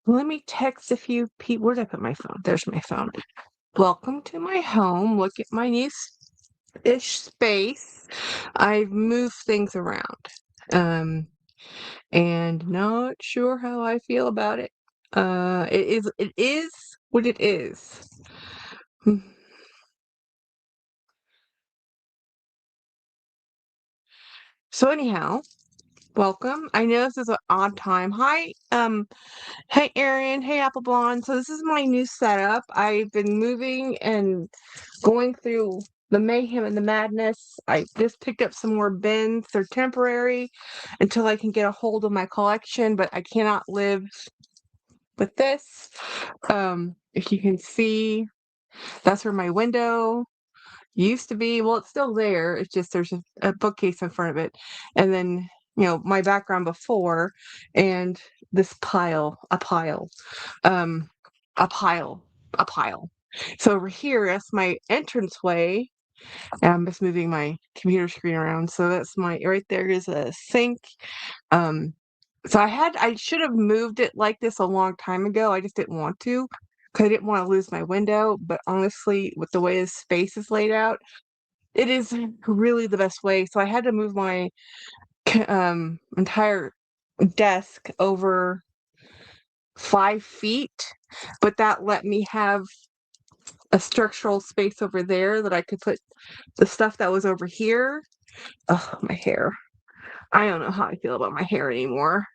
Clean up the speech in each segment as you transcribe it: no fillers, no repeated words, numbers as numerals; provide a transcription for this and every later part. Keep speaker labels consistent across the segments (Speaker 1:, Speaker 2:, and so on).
Speaker 1: Let me text a few people. Where'd I put my phone? There's my phone. Welcome to my home. Look at my new-ish space. I've moved things around. And not sure how I feel about it. It is what it is. So anyhow, welcome. I know this is an odd time. Hi, hey Erin, hey Apple Blonde. So this is my new setup. I've been moving and going through the mayhem and the madness. I just picked up some more bins. They're temporary until I can get a hold of my collection, but I cannot live with this. If you can see, that's where my window used to be. Well, it's still there. It's just there's a bookcase in front of it. And then, my background before and this um, a pile, a pile. So over here, that's my entranceway. And I'm just moving my computer screen around. So that's right there is a sink. Um, so I should have moved it like this a long time ago. I just didn't want to because I didn't want to lose my window. But honestly, with the way this space is laid out, it is really the best way. So I had to move my entire desk over 5 feet, but that let me have a structural space over there that I could put the stuff that was over here. Oh, my hair. I don't know how I feel about my hair anymore.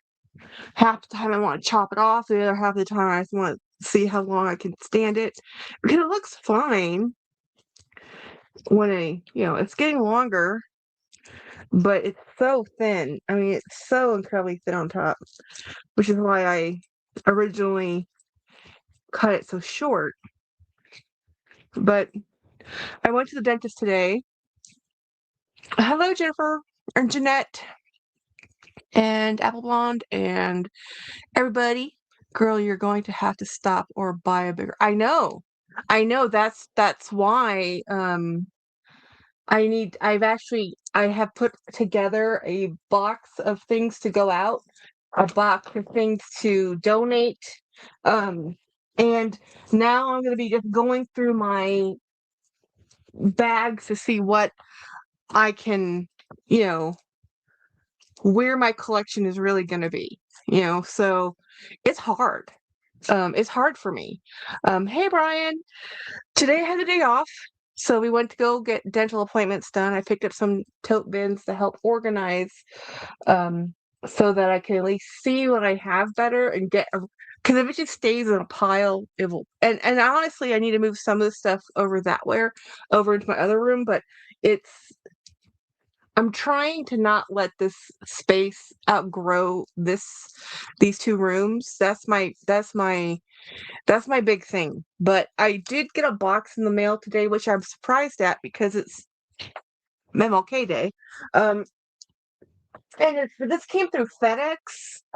Speaker 1: Half the time I want to chop it off, the other half of the time I just want to see how long I can stand it. Because it looks fine when it's getting longer, but it's so thin. I mean, it's so incredibly thin on top, which is why I originally cut it so short. But I went to the dentist today. Hello, Jennifer and Jeanette and Apple Blonde and everybody. Girl, you're going to have to stop or buy a bigger. I know. That's why. I have put together a box of things to go out, a box of things to donate. Um, and now I'm going to be just going through my bags to see what I can, you know, where my collection is really going to be, so it's hard. It's hard for me. Hey, Brian. Today I had the day off, so we went to go get dental appointments done. I picked up some tote bins to help organize, um, so that I can at least see what I have better and get. Because if it just stays in a pile, it will. And honestly, I need to move some of the stuff over that way, over into my other room. But it's. I'm trying to not let this space outgrow these two rooms. That's my big thing. But I did get a box in the mail today, which I'm surprised at because it's MLK Day. Um, and this came through FedEx,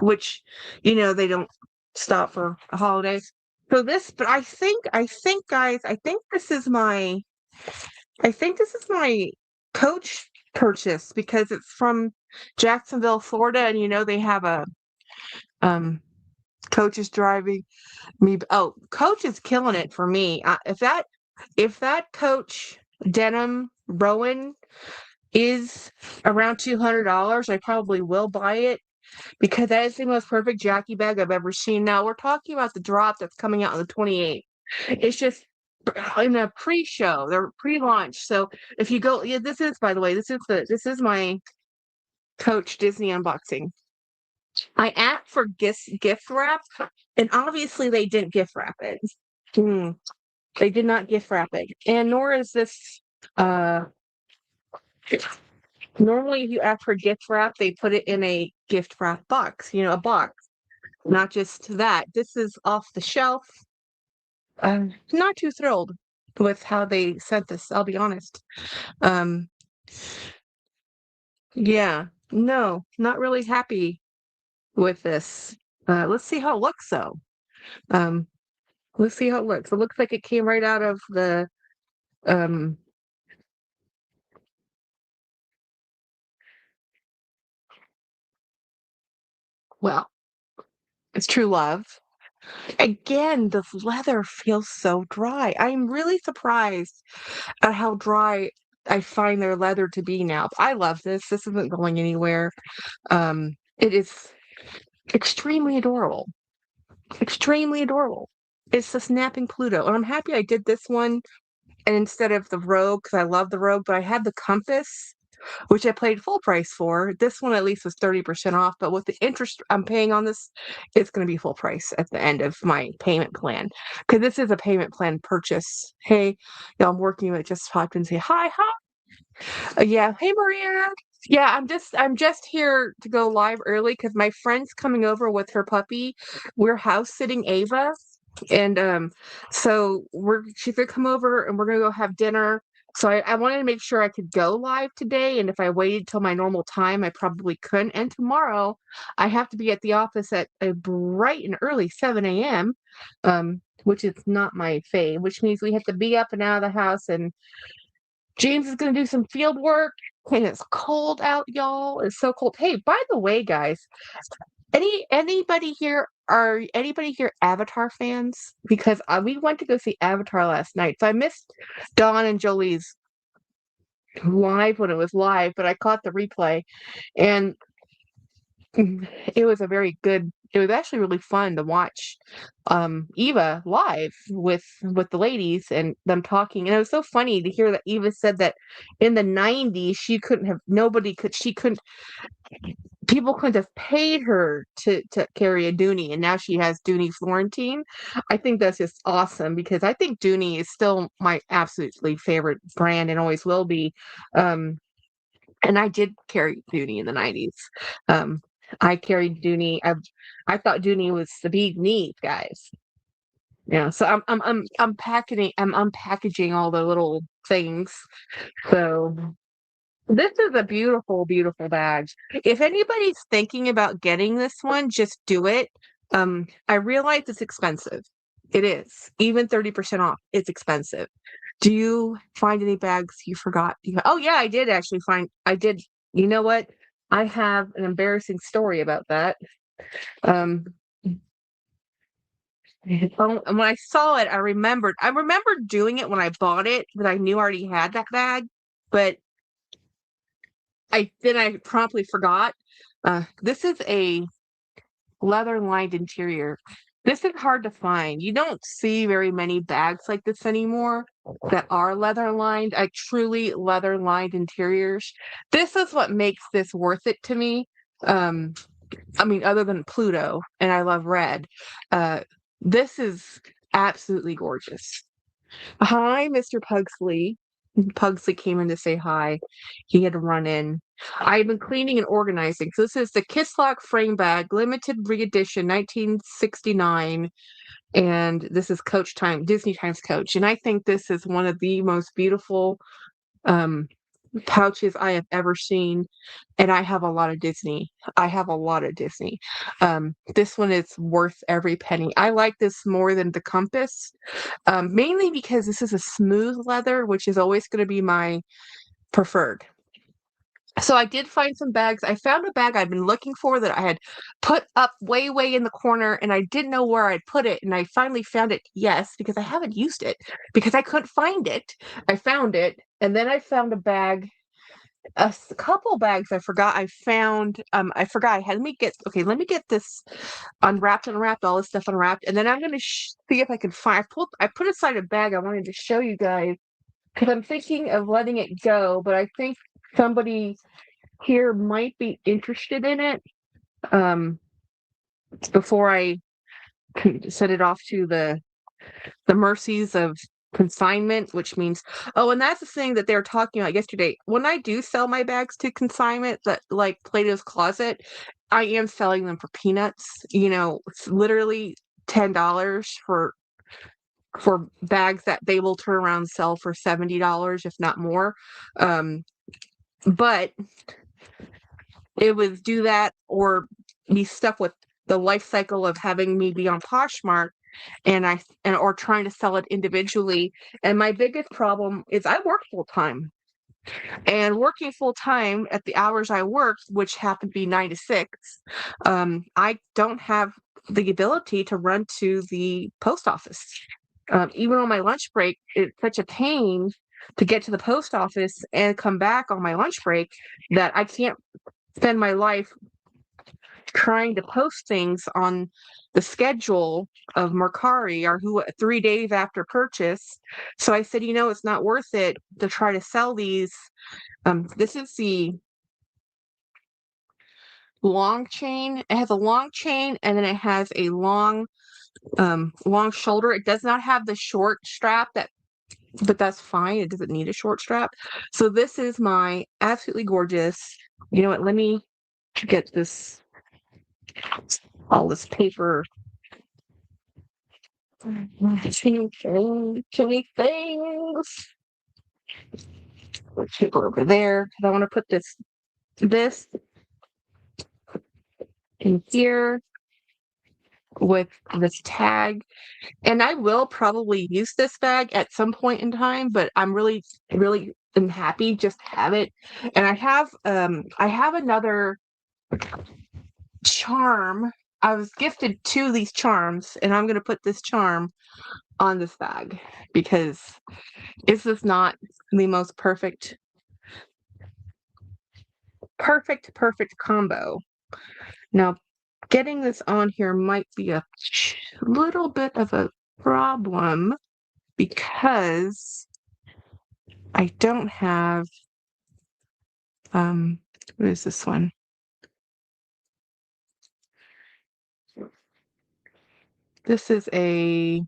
Speaker 1: which they don't stop for a holiday. So but I think, guys, I think this is my coach purchase because it's from Jacksonville, Florida, and they have a coach is driving me. Oh, coach is killing it for me. If that coach denim Rowan is around $200, I probably will buy it because that is the most perfect Jackie bag I've ever seen. Now we're talking about the drop that's coming out on the 28th. It's just in a pre-show, they're pre-launch. So if you go, yeah, this is, by the way, this is my Coach Disney unboxing. I asked for gift wrap, and obviously they didn't gift wrap it. Hmm. They did not gift wrap it, and nor is this. Uh, Normally, if you ask for gift wrap, they put it in a gift wrap box. A box, not just that. This is off the shelf. I'm not too thrilled with how they sent this. I'll be honest. Um, yeah, no, not really happy with this. Let's see how it looks, though. Um, let's see how it looks. It looks like it came right out of the um. Well, it's true love. Again, the leather feels so dry. I'm really surprised at how dry I find their leather to be now. I love this. This isn't going anywhere. It is extremely adorable. Extremely adorable. It's the snapping Pluto, and I'm happy I did this one and instead of the Rogue because I love the Rogue, but I had the Compass, which I paid full price for. This one at least was 30% off, but with the interest I'm paying on this, it's going to be full price at the end of my payment plan because this is a payment plan purchase. Hey, I'm working with just popped and say hi, hi. Yeah. Hey, Maria. Yeah, I'm just here to go live early because my friend's coming over with her puppy. We're house sitting Ava, and so she's gonna come over and we're gonna go have dinner. So I wanted to make sure I could go live today, and if I waited till my normal time, I probably couldn't. And tomorrow, I have to be at the office at a bright and early 7 a.m., which is not my fave, which means we have to be up and out of the house and James is gonna do some field work, and it's cold out, y'all. It's so cold. Hey, by the way, guys, anybody here Avatar fans? Because we went to go see Avatar last night, so I missed Dawn and Jolie's live when it was live, but I caught the replay, and it was a very good. It was actually really fun to watch Eva live with the ladies and them talking. And it was so funny to hear that Eva said that in the 90s she couldn't people couldn't have paid her to carry a Dooney, and now she has Dooney Florentine. I think that's just awesome because I think Dooney is still my absolutely favorite brand and always will be. And I did carry Dooney in the 90s. Um, I carried Dooney. I thought Dooney was the big need, guys. Yeah, so I'm unpackaging all the little things. So this is a beautiful, beautiful bag. If anybody's thinking about getting this one, just do it. I realize it's expensive. It is. Even 30% off, it's expensive. Do you find any bags you forgot? Oh yeah, I did actually I did. You know what? I have an embarrassing story about that. Um, and when I saw it, I remembered doing it when I bought it, but I knew I already had that bag. But I promptly forgot. This is a leather lined interior. This is hard to find. You don't see very many bags like this anymore that are leather lined, like truly leather lined interiors. This is what makes this worth it to me. Um, I mean, other than Pluto, and I love red. Uh, this is absolutely gorgeous. Hi, Mr. Pugsley. Pugsley came in to say hi. He had to run in. I've been cleaning and organizing. So this is the Kisslock frame bag, limited re-edition, 1969. And this is Coach Time, Disney Times Coach. And I think this is one of the most beautiful um, pouches I have ever seen. And I have a lot of Disney. I have a lot of Disney. This one is worth every penny. I like this more than the Compass, mainly because this is a smooth leather, which is always going to be my preferred. So I did find some bags. I found a bag I'd been looking for that I had put up way, way in the corner, and I didn't know where I'd put it. And I finally found it, yes, because I haven't used it because I couldn't find it. I found it, and then I found a bag, couple bags I forgot I found. I forgot I had. Let me get this unwrapped, all this stuff unwrapped, and then I'm gonna see if I can find. I put aside a bag I wanted to show you guys because I'm thinking of letting it go, but I think somebody here might be interested in it before I send it off to the mercies of consignment, which means and that's the thing that they were talking about yesterday. When I do sell my bags to consignment, that like Plato's Closet, I am selling them for peanuts. It's literally $10 for bags that they will turn around and sell for $70, if not more. But it was do that or be stuck with the life cycle of having me be on Poshmark or trying to sell it individually. And my biggest problem is I work full time. And working full time at the hours I worked, which happened to be 9 to 6, I don't have the ability to run to the post office. Even on my lunch break, it's such a pain to get to the post office and come back on my lunch break that I can't spend my life trying to post things on the schedule of Mercari or who 3 days after purchase. So I said, it's not worth it to try to sell these. This is the long chain. It has a long chain and then it has a long shoulder. It does not have the short strap but that's fine. It doesn't need a short strap. So this is my absolutely gorgeous. You know what? Let me get all this paper. Too many things. Put paper over there because I want to put this in here with this tag. And I will probably use this bag at some point in time, but I'm really, really am happy just to have it. And I have another charm. I was gifted 2 of these charms, and I'm gonna put this charm on this bag because this is not the most perfect combo. Now, getting this on here might be a little bit of a problem because I don't have, what is this one? This is a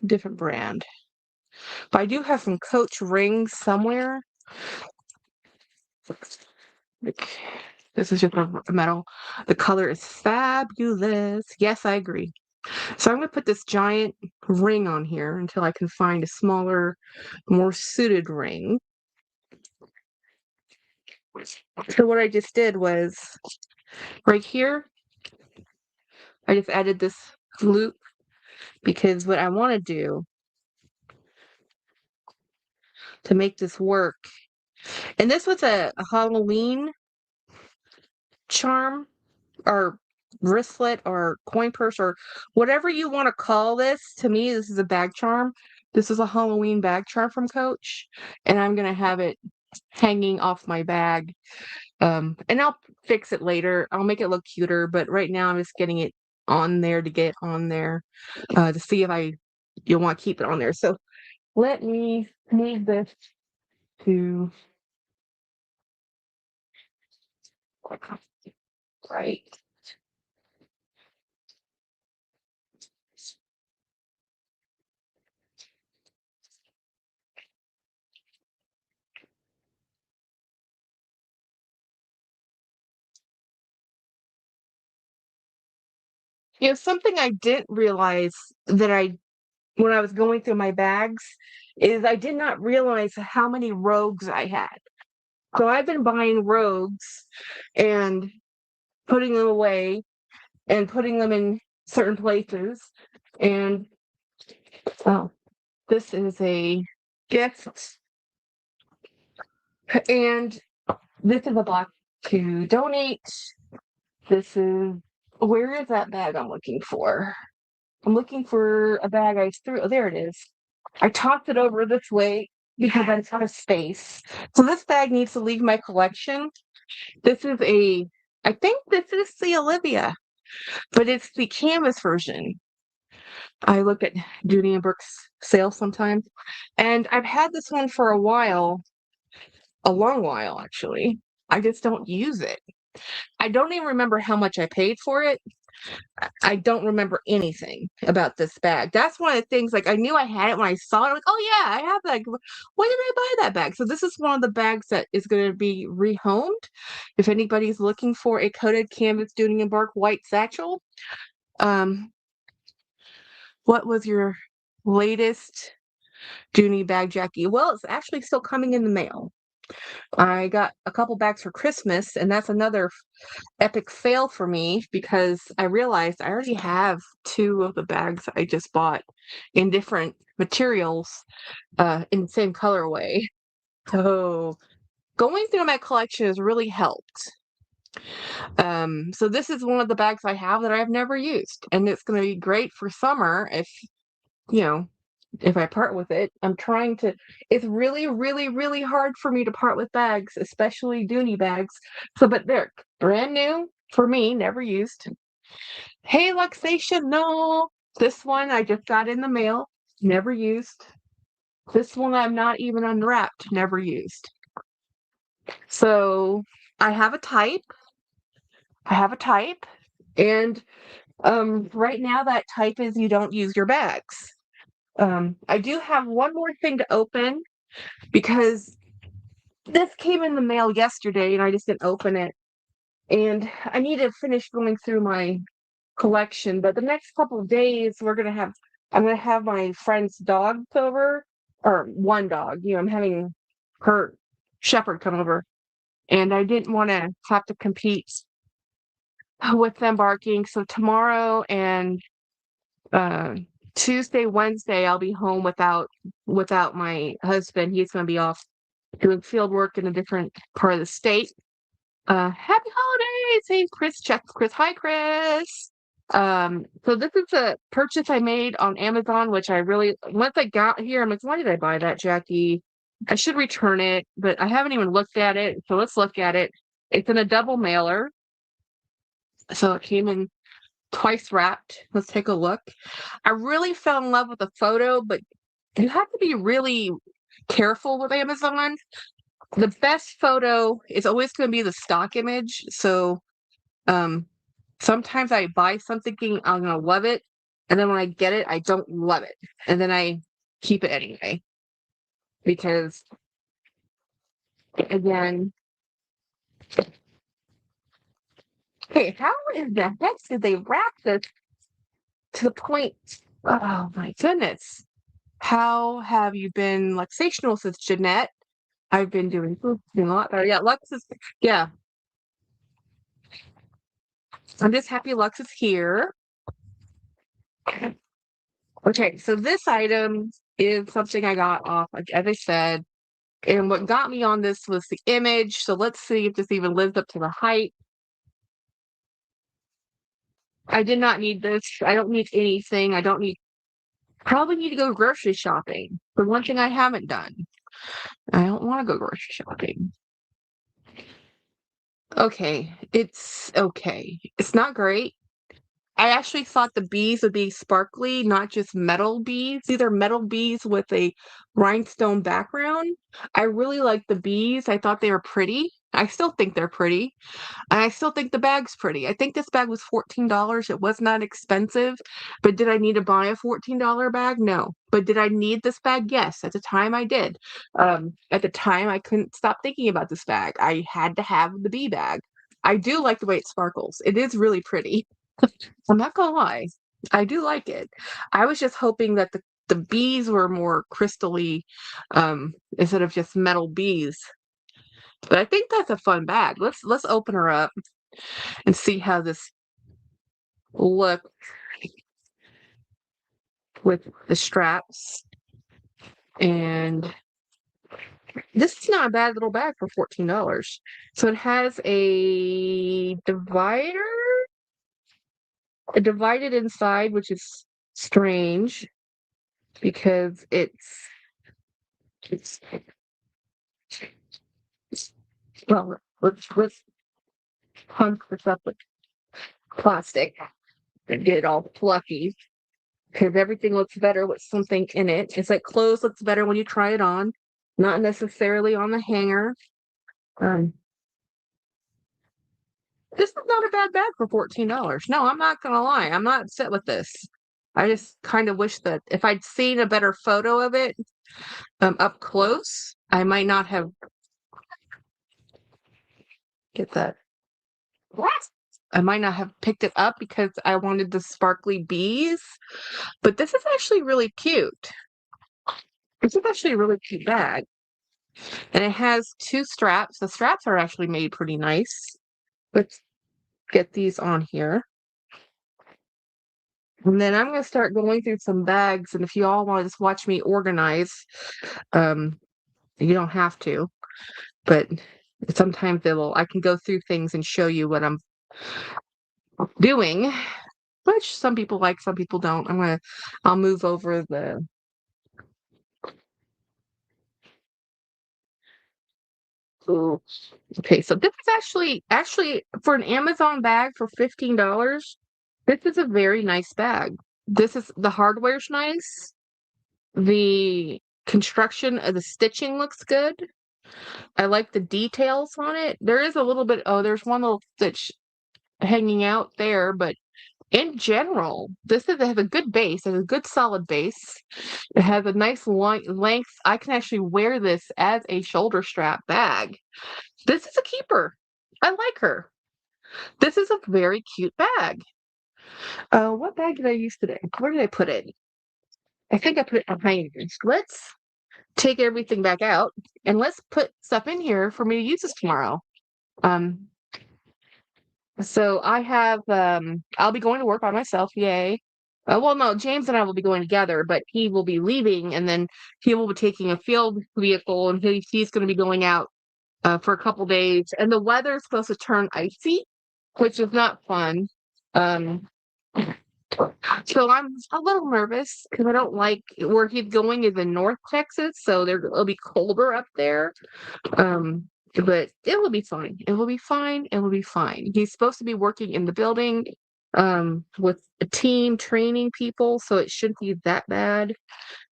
Speaker 1: different brand. But I do have some Coach rings somewhere. Like, this is just a metal. The color is fabulous. Yes, I agree. So I'm going to put this giant ring on here until I can find a smaller, more suited ring. So what I just did was right here, I just added this loop because what I want to do to make this work, and this was a Halloween charm or wristlet or coin purse or whatever you want to call this. To me, this is a bag charm. This is a Halloween bag charm from Coach, and I'm going to have it hanging off my bag. And I'll fix it later. I'll make it look cuter, but right now I'm just getting it on there to get on there to see if you'll want to keep it on there. So let me move this to right. Something I didn't realize when I was going through my bags is I did not realize how many rogues I had. So I've been buying rogues and putting them away and putting them in certain places. And oh, this is a gift. And this is a box to donate. Where is that bag I'm looking for? I'm looking for a bag I threw. Oh, there it is. I tossed it over this way because I'm out of space. So this bag needs to leave my collection. I think this is the Olivia, but it's the canvas version. I look at Judy and Brooke's sale sometimes, and I've had this one for a while, a long while actually. I just don't use it. I don't even remember how much I paid for it. I don't remember anything about this bag. That's one of the things, like, I knew I had it when I saw it. I'm like, oh yeah, I have that. When did I buy that bag? So this is one of the bags that is going to be rehomed. If anybody's looking for a coated canvas Dooney and Bark white satchel, what was your latest Dooney bag, Jackie? Well, it's actually still coming in the mail. I got a couple bags for Christmas, and that's another epic fail for me because I realized I already have 2 of the bags I just bought in different materials, in the same colorway. So going through my collection has really helped. So this is one of the bags I have that I've never used, and it's gonna be great for summer if, you know, if I part with it. It's really, really, really hard for me to part with bags, especially Dooney bags. So, but they're brand new for me, never used. Hey, Luxation, no. This one I just got in the mail, never used. This one I'm not even unwrapped, never used. So I have a type. I have a type, and right now that type is you don't use your bags. I do have one more thing to open because this came in the mail yesterday and I just didn't open it. And I need to finish going through my collection. But the next couple of days, I'm gonna have my friend's dogs over, or one dog. I'm having her shepherd come over, and I didn't want to have to compete with them barking. So tomorrow and uh, Tuesday, Wednesday, I'll be home without my husband. He's gonna be off doing field work in a different part of the state. Happy holidays! Hey, Chris, check Chris. Hi, Chris. So this is a purchase I made on Amazon, which once I got here, I'm like, why did I buy that, Jackie? I should return it, but I haven't even looked at it. So let's look at it. It's in a double mailer. So it came in twice wrapped. Let's take a look. I really fell in love with the photo, but you have to be really careful with Amazon. The best photo is always going to be the stock image. So sometimes I buy something thinking I'm going to love it, and then when I get it, I don't love it. And then I keep it anyway. Because again, hey, how in the heck did they wrap this to the point? Oh my goodness. How have you been luxational since Jeanette? I've been doing a lot better. Yeah, yeah. I'm just happy Lux is here. Okay, so this item is something I got off, like, as I said, and what got me on this was the image. So let's see if this even lives up to the hype. I did not need this. I don't need anything. Probably need to go grocery shopping. The one thing I haven't done. I don't want to go grocery shopping. Okay, it's okay. It's not great. I actually thought the bees would be sparkly, not just metal bees. These are metal bees with a rhinestone background. I really like the bees. I thought they were pretty. I still think they're pretty. And I still think the bag's pretty. I think this bag was $14. It was not expensive. But did I need to buy a $14 bag? No. But did I need this bag? Yes. At the time I did. At the time I couldn't stop thinking about this bag. I had to have the bee bag. I do like the way it sparkles. It is really pretty. I'm not gonna lie. I do like it. I was just hoping that the bees were more crystally, instead of just metal bees. But I think that's a fun bag. Let's open her up and see how this looks with the straps. And this is not a bad little bag for $14. So it has a divided inside, which is strange because it's well, let's punch this up with plastic and get it all fluffy because everything looks better with something in it. It's like clothes looks better when you try it on, not necessarily on the hanger. Um, this is not a bad bag for $14. No, I'm not gonna lie. I'm not upset with this. I just kind of wish that if I'd seen a better photo of it up close, I might not have get that. I might not have picked it up because I wanted the sparkly bees, but this is actually really cute. This is actually a really cute bag. And it has 2 straps. The straps are actually made pretty nice. Let's get these on here. And then I'm gonna start going through some bags, and if you all wanna just watch me organize, um, you don't have to, but sometimes I can go through things and show you what I'm doing, which some people like, some people don't. I'll move over the ooh, okay, so this is actually for an Amazon bag for $15, this is a very nice bag. The hardware's nice. The construction of the stitching looks good. I like the details on it. There is a little bit, oh, there's one little stitch hanging out there, but in general, it has a good base. It has a good solid base. It has a nice length. I can actually wear this as a shoulder strap bag. This is a keeper. I like her. This is a very cute bag. What bag did I use today? Where did I put it? I think I put it behind here. Let's take everything back out and let's put stuff in here for me to use this tomorrow. Um, so I'll be going to work by myself, yay. Well, no, James and I will be going together, but he will be leaving and then he will be taking a field vehicle and he's going to be going out for a couple days. And the weather's supposed to turn icy, which is not fun. Um, so I'm a little nervous because I don't like where he's going is in North Texas, so it'll be colder up there. But it will be fine. It will be fine. It will be fine. He's supposed to be working in the building, with a team training people, so it shouldn't be that bad.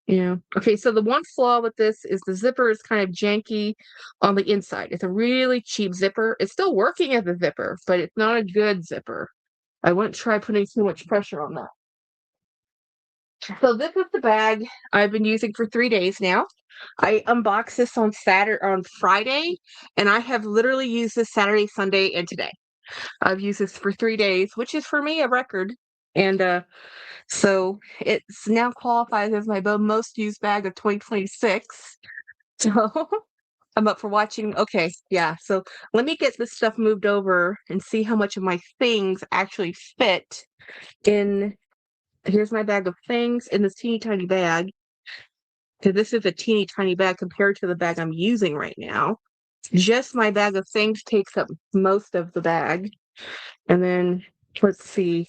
Speaker 1: Yeah. Okay, so the one flaw with this is the zipper is kind of janky on the inside. It's a really cheap zipper. It's still working as a zipper, but it's not a good zipper. I wouldn't try putting too much pressure on that. So this is the bag I've been using for 3 days now. I unboxed this on Friday, and I have literally used this Saturday, Sunday, and today. I've used this for 3 days, which is for me a record. And so it's now qualifies as my most used bag of 2026. So I'm up for watching. Okay, yeah. So let me get this stuff moved over and see how much of my things actually fit in. Here's my bag of things in this teeny tiny bag. Because this is a teeny tiny bag compared to the bag I'm using right now. Just my bag of things takes up most of the bag. And then let's see,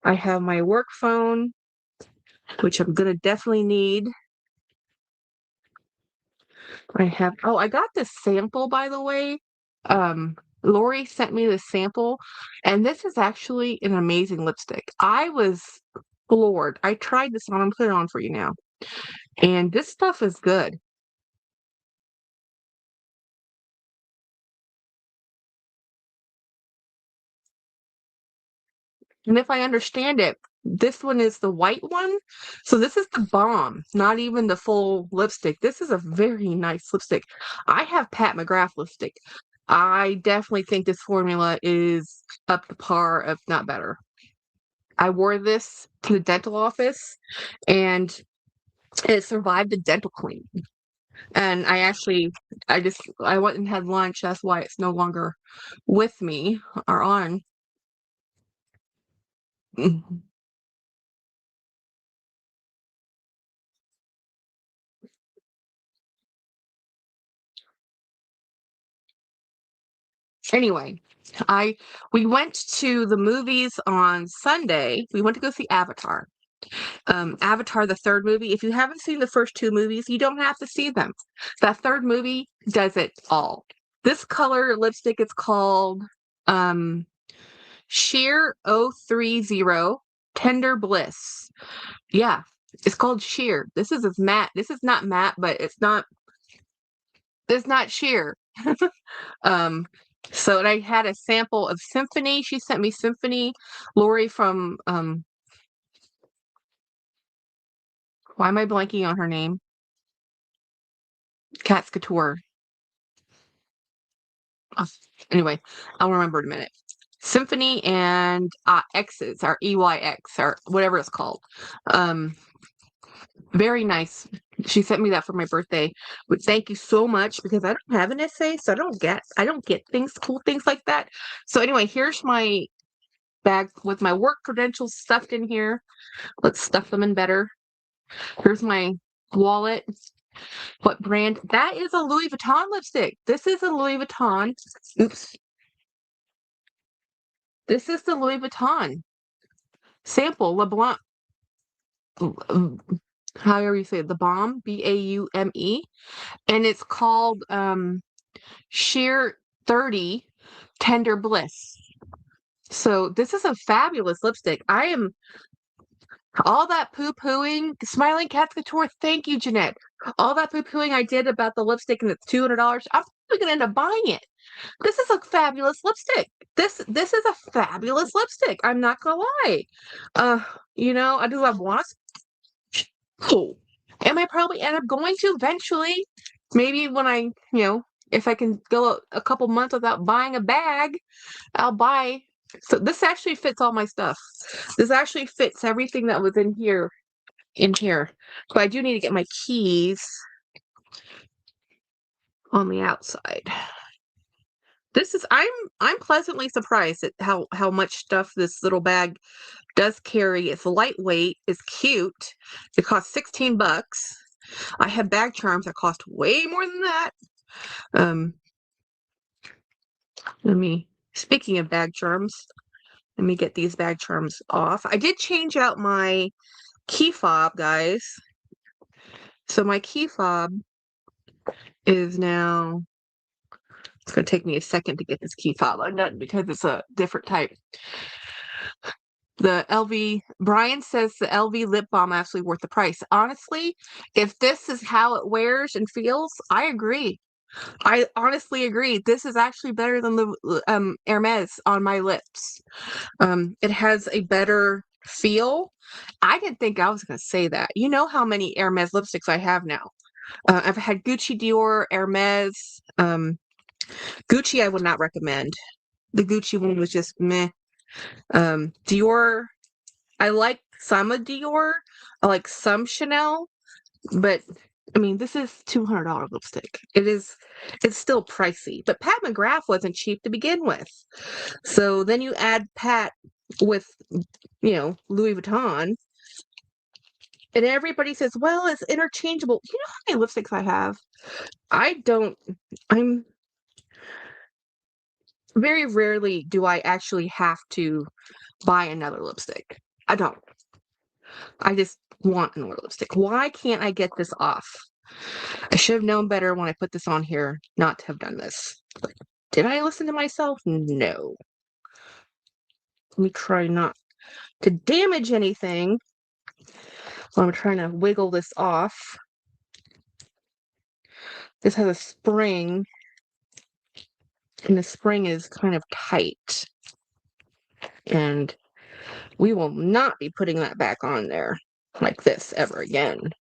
Speaker 1: I have my work phone, which I'm gonna definitely need. I got this sample, by the way. Lori sent me this sample, and this is actually an amazing lipstick. I was floored. I tried this on. I'm putting it on for you now. And this stuff is good. And if I understand it, this one is the white one. So this is the bomb, not even the full lipstick. This is a very nice lipstick. I have Pat McGrath lipstick. I definitely think this formula is up to par, if not better. I wore this to the dental office and it survived the dental clean. And I went and had lunch. That's why it's no longer with me or on. Anyway, I we went to the movies on Sunday. We went to go see Avatar. Avatar, the third movie. If you haven't seen the first 2 movies, you don't have to see them. That third movie does it all. This color lipstick is called um Sheer 030 Tender Bliss. Yeah, it's called Sheer. This is matte. This is not matte, but it's not sheer. Um, so and I had a sample of Symphony. She sent me Symphony. Lori from why am I blanking on her name? Cat's Couture. Oh, anyway, I'll remember in a minute. Symphony and X's or EYX or whatever it's called. Um, Very nice. She sent me that for my birthday. But thank you so much because I don't have an essay, so I don't get things, cool things like that. So anyway, here's my bag with my work credentials stuffed in here. Let's stuff them in better. Here's my wallet. What brand? That is a Louis Vuitton lipstick. This is a Louis Vuitton. Oops. This is the Louis Vuitton sample, LeBlanc. However you say it, the Balm, Baume, and it's called Sheer 30 Tender Bliss. So this is a fabulous lipstick. I am all that poo-pooing, Smiling Cats Couture. Thank you, Jeanette. All that poo-pooing I did about the lipstick and it's $200. I'm probably gonna end up buying it. This is a fabulous lipstick. This is a fabulous lipstick. I'm not gonna lie. I do have one. Oh, and I probably end up going to eventually. Maybe when if I can go a couple months without buying a bag, I'll buy. So this actually fits all my stuff. This actually fits everything that was in here. But I do need to get my keys on the outside. I'm pleasantly surprised at how much stuff this little bag does carry. It's lightweight, it's cute. It costs $16. I have bag charms that cost way more than that. Speaking of bag charms, let me get these bag charms off. I did change out my key fob, guys. So my key fob is now, it's going to take me a second to get this key fob undone because it's a different type. The Brian says the LV lip balm actually worth the price. Honestly, if this is how it wears and feels, I agree. I honestly agree. This is actually better than the Hermes on my lips. It has a better feel. I didn't think I was going to say that. You know how many Hermes lipsticks I have now. I've had Gucci, Dior, Hermes. Gucci I would not recommend. The Gucci one was just meh. Dior, I like some of Dior. I like some Chanel. But I mean, this is $200 lipstick. It's still pricey. But Pat McGrath wasn't cheap to begin with. So then you add Pat with, Louis Vuitton. And everybody says, well, it's interchangeable. You know how many lipsticks I have? I'm very rarely do I actually have to buy another lipstick. I don't. I just want another lipstick. Why can't I get this off? I should have known better when I put this on here not to have done this. Did I listen to myself? No. Let me try not to damage anything. So I'm trying to wiggle this off. This has a spring, and the spring is kind of tight. And we will not be putting that back on there like this ever again,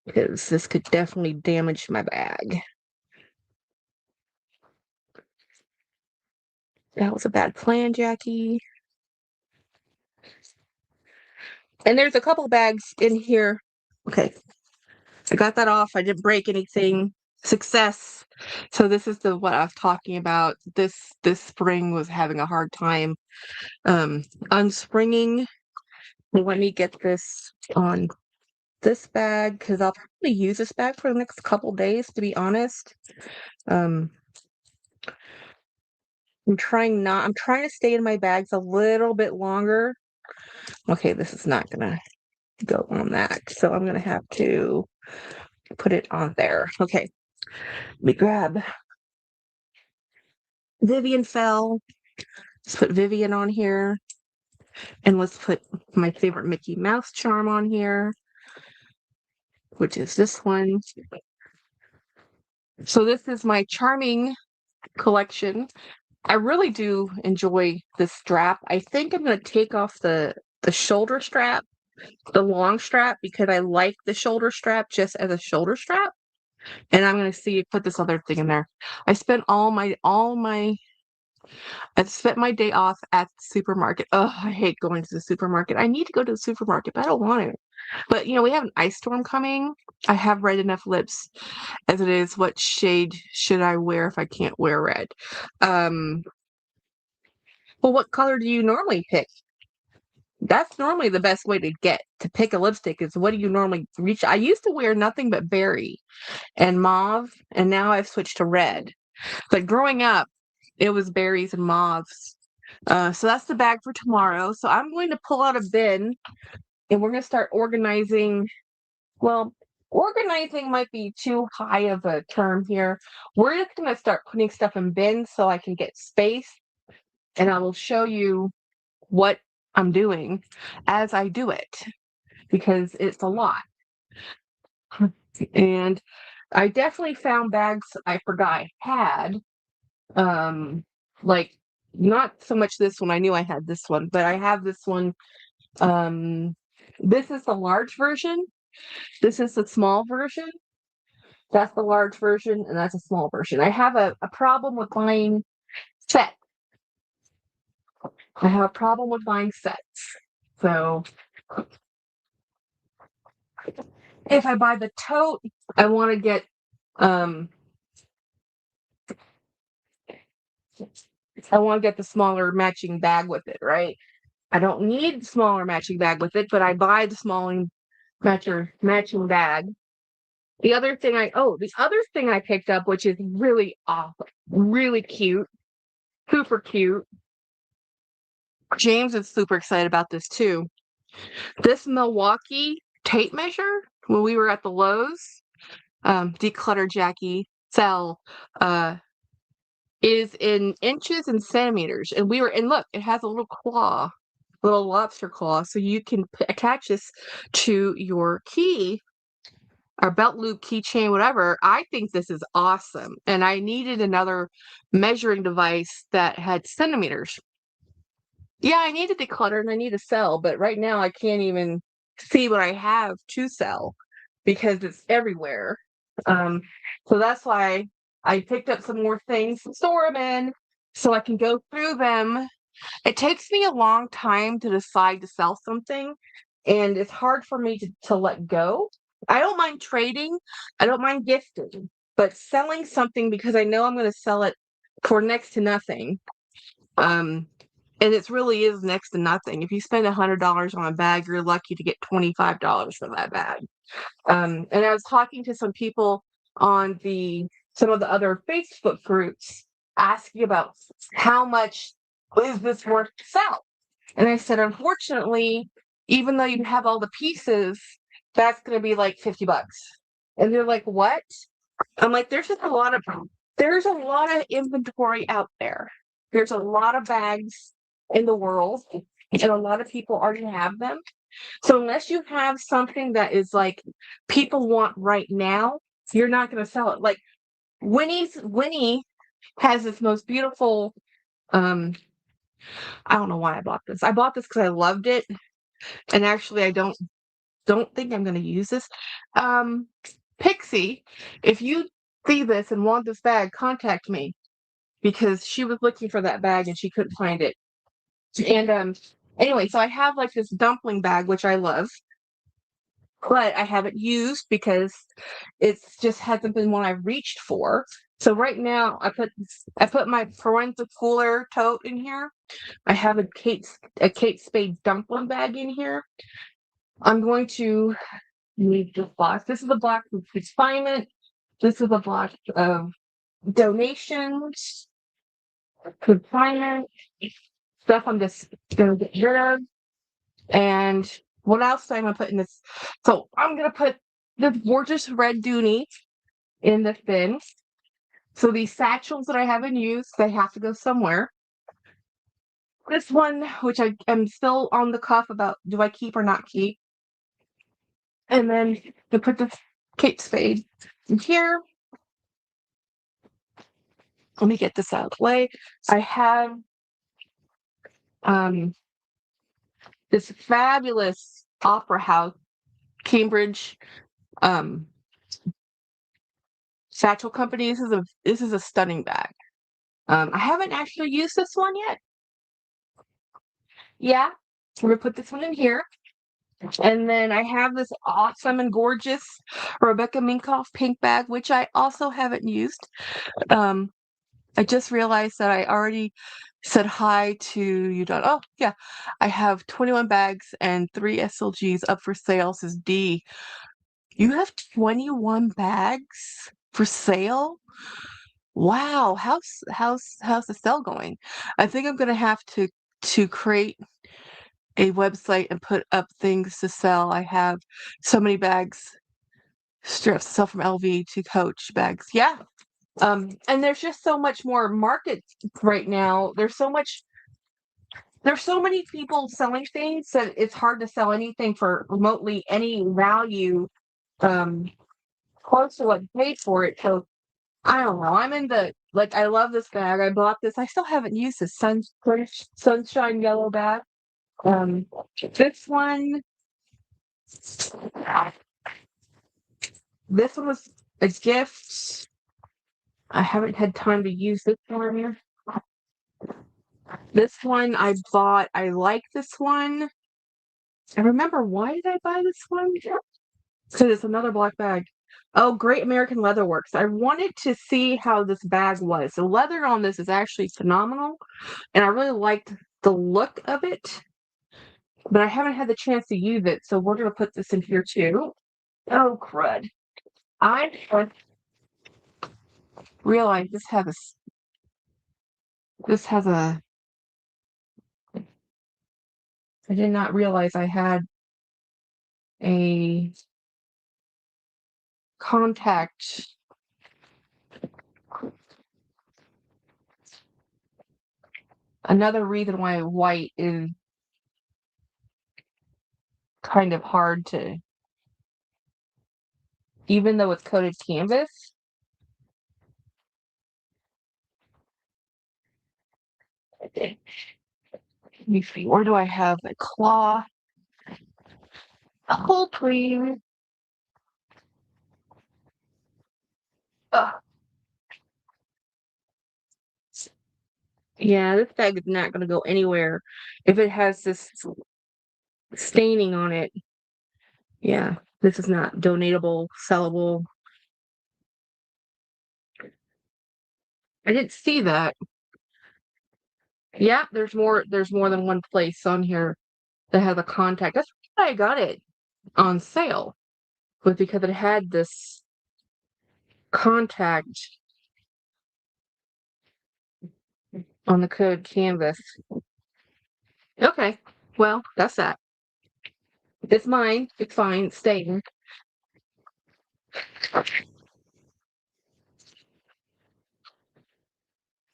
Speaker 1: because this could definitely damage my bag. That was a bad plan, Jackie. And there's a couple bags in here. Okay. I got that off. I didn't break anything. Success. So this is what I was talking about. This spring was having a hard time unspringing. Let me get this on this bag because I'll probably use this bag for the next couple days, to be honest. I'm trying to stay in my bags a little bit longer. Okay, this is not gonna go on that. So I'm gonna have to put it on there. Okay. Let me grab Vivian Fell. Let's put Vivian on here. And let's put my favorite Mickey Mouse charm on here, which is this one. So this is my charming collection. I really do enjoy this strap. I think I'm going to take off the shoulder strap, the long strap, because I like the shoulder strap just as a shoulder strap. And I'm going to put this other thing in there. I spent I spent my day off at the supermarket. Oh, I hate going to the supermarket. I need to go to the supermarket, but I don't want to. But we have an ice storm coming. I have red enough lips as it is. What shade should I wear if I can't wear red? Well, what color do you normally pick? That's normally the best way to pick a lipstick is what do you normally reach? I used to wear nothing but berry and mauve, and now I've switched to red. But growing up, it was berries and mauves. So that's the bag for tomorrow. So I'm going to pull out a bin and we're going to start organizing. Well, organizing might be too high of a term here. We're just going to start putting stuff in bins so I can get space, and I will show you what I'm doing as I do it because it's a lot. And I definitely found bags I forgot I had. Like not so much this one. I knew I had this one, but I have this one. This is the large version. This is the small version. That's the large version, and that's a small version. I have a problem with buying sets. I have a problem with buying sets. So if I buy the tote, I want to get the smaller matching bag with it, right? I don't need the smaller matching bag with it, but I buy the smaller matching bag. The other thing I picked up, which is really awesome, really cute, super cute. James is super excited about this too. This Milwaukee tape measure, when we were at the Lowe's, Declutter Jackie sell, is in inches and centimeters. And look, it has a little claw, little lobster claw, so you can attach this to your key or belt loop, keychain, whatever. I think this is awesome. And I needed another measuring device that had centimeters. Yeah, I need to declutter and I need to sell, but right now I can't even see what I have to sell because it's everywhere. So that's why I picked up some more things to store them in so I can go through them. It takes me a long time to decide to sell something, and it's hard for me to let go. I don't mind trading, I don't mind gifting, but selling something because I know I'm going to sell it for next to nothing. And it really is next to nothing. If you spend $100 on a bag, you're lucky to get $25 for that bag. And I was talking to some people on some of the other Facebook groups asking about how much is this worth to sell? And I said, unfortunately, even though you have all the pieces, that's going to be like $50. And they're like, what? I'm like, there's a lot of inventory out there. There's a lot of bags in the world, and a lot of people already have them. So unless you have something that is like people want right now, you're not going to sell it. Like Winnie has this most beautiful. I don't know why I bought this. I bought this because I loved it, and actually, I don't think I'm going to use this. Pixie, if you see this and want this bag, contact me because she was looking for that bag and she couldn't find it. And anyway, so I have like this dumpling bag which I love, but I haven't used because it's just hasn't been one I've reached for. So right now I put my parental cooler tote in here. I have a Kate Spade dumpling bag in here. I'm going to need this box. This is a box of consignment. This is a box of donations, consignment, stuff I'm just gonna get rid of. And what else am I gonna put in this? So I'm gonna put this gorgeous red Dooney in this bin. So these satchels that I haven't used, they have to go somewhere. This one, which I am still on the cuff about, do I keep or not keep? And then to put the Kate Spade in here. Let me get this out of the way. I have this fabulous Opera House Cambridge satchel company. This is a stunning bag. I haven't actually used this one yet. Yeah, we're gonna put this one in here. And then I have this awesome and gorgeous Rebecca Minkoff pink bag, which I also haven't used. I just realized that I already said hi to you, Don. Oh, yeah. I have 21 bags and 3 SLGs up for sale, says D. You have 21 bags for sale? Wow. How's the sale going? I think I'm gonna have to create a website and put up things to sell. I have so many bags, strips to sell from LV to Coach bags. Yeah. And there's just so much more market right now. There's so many people selling things that it's hard to sell anything for remotely any value close to what you paid for it. So I don't know. I'm in the like I love this bag. I bought this. I still haven't used this sunshine yellow bag. Um this one this one was a gift. I haven't had time to use this one. This one I bought. I like this one. I remember why did I buy this one? Because it's another black bag. Oh, Great American Leather Works. I wanted to see how this bag was. The leather on this is actually phenomenal, and I really liked the look of it, but I haven't had the chance to use it, so we're going to put this in here too. Oh, crud. I realized this has a, I did not realize I had a contact. Another reason why white is kind of hard to, even though it's coated canvas. Let me see, where do I have a claw? A whole cream. Ugh. Yeah, this bag is not going to go anywhere if it has this staining on it. Yeah, this is not donatable, sellable. I didn't see that. Yeah, there's more than one place on here that has a contact. That's why I got it on sale. Was because it had this contact on the code canvas. Okay, well, that's that. It's mine. It's fine. It's staying.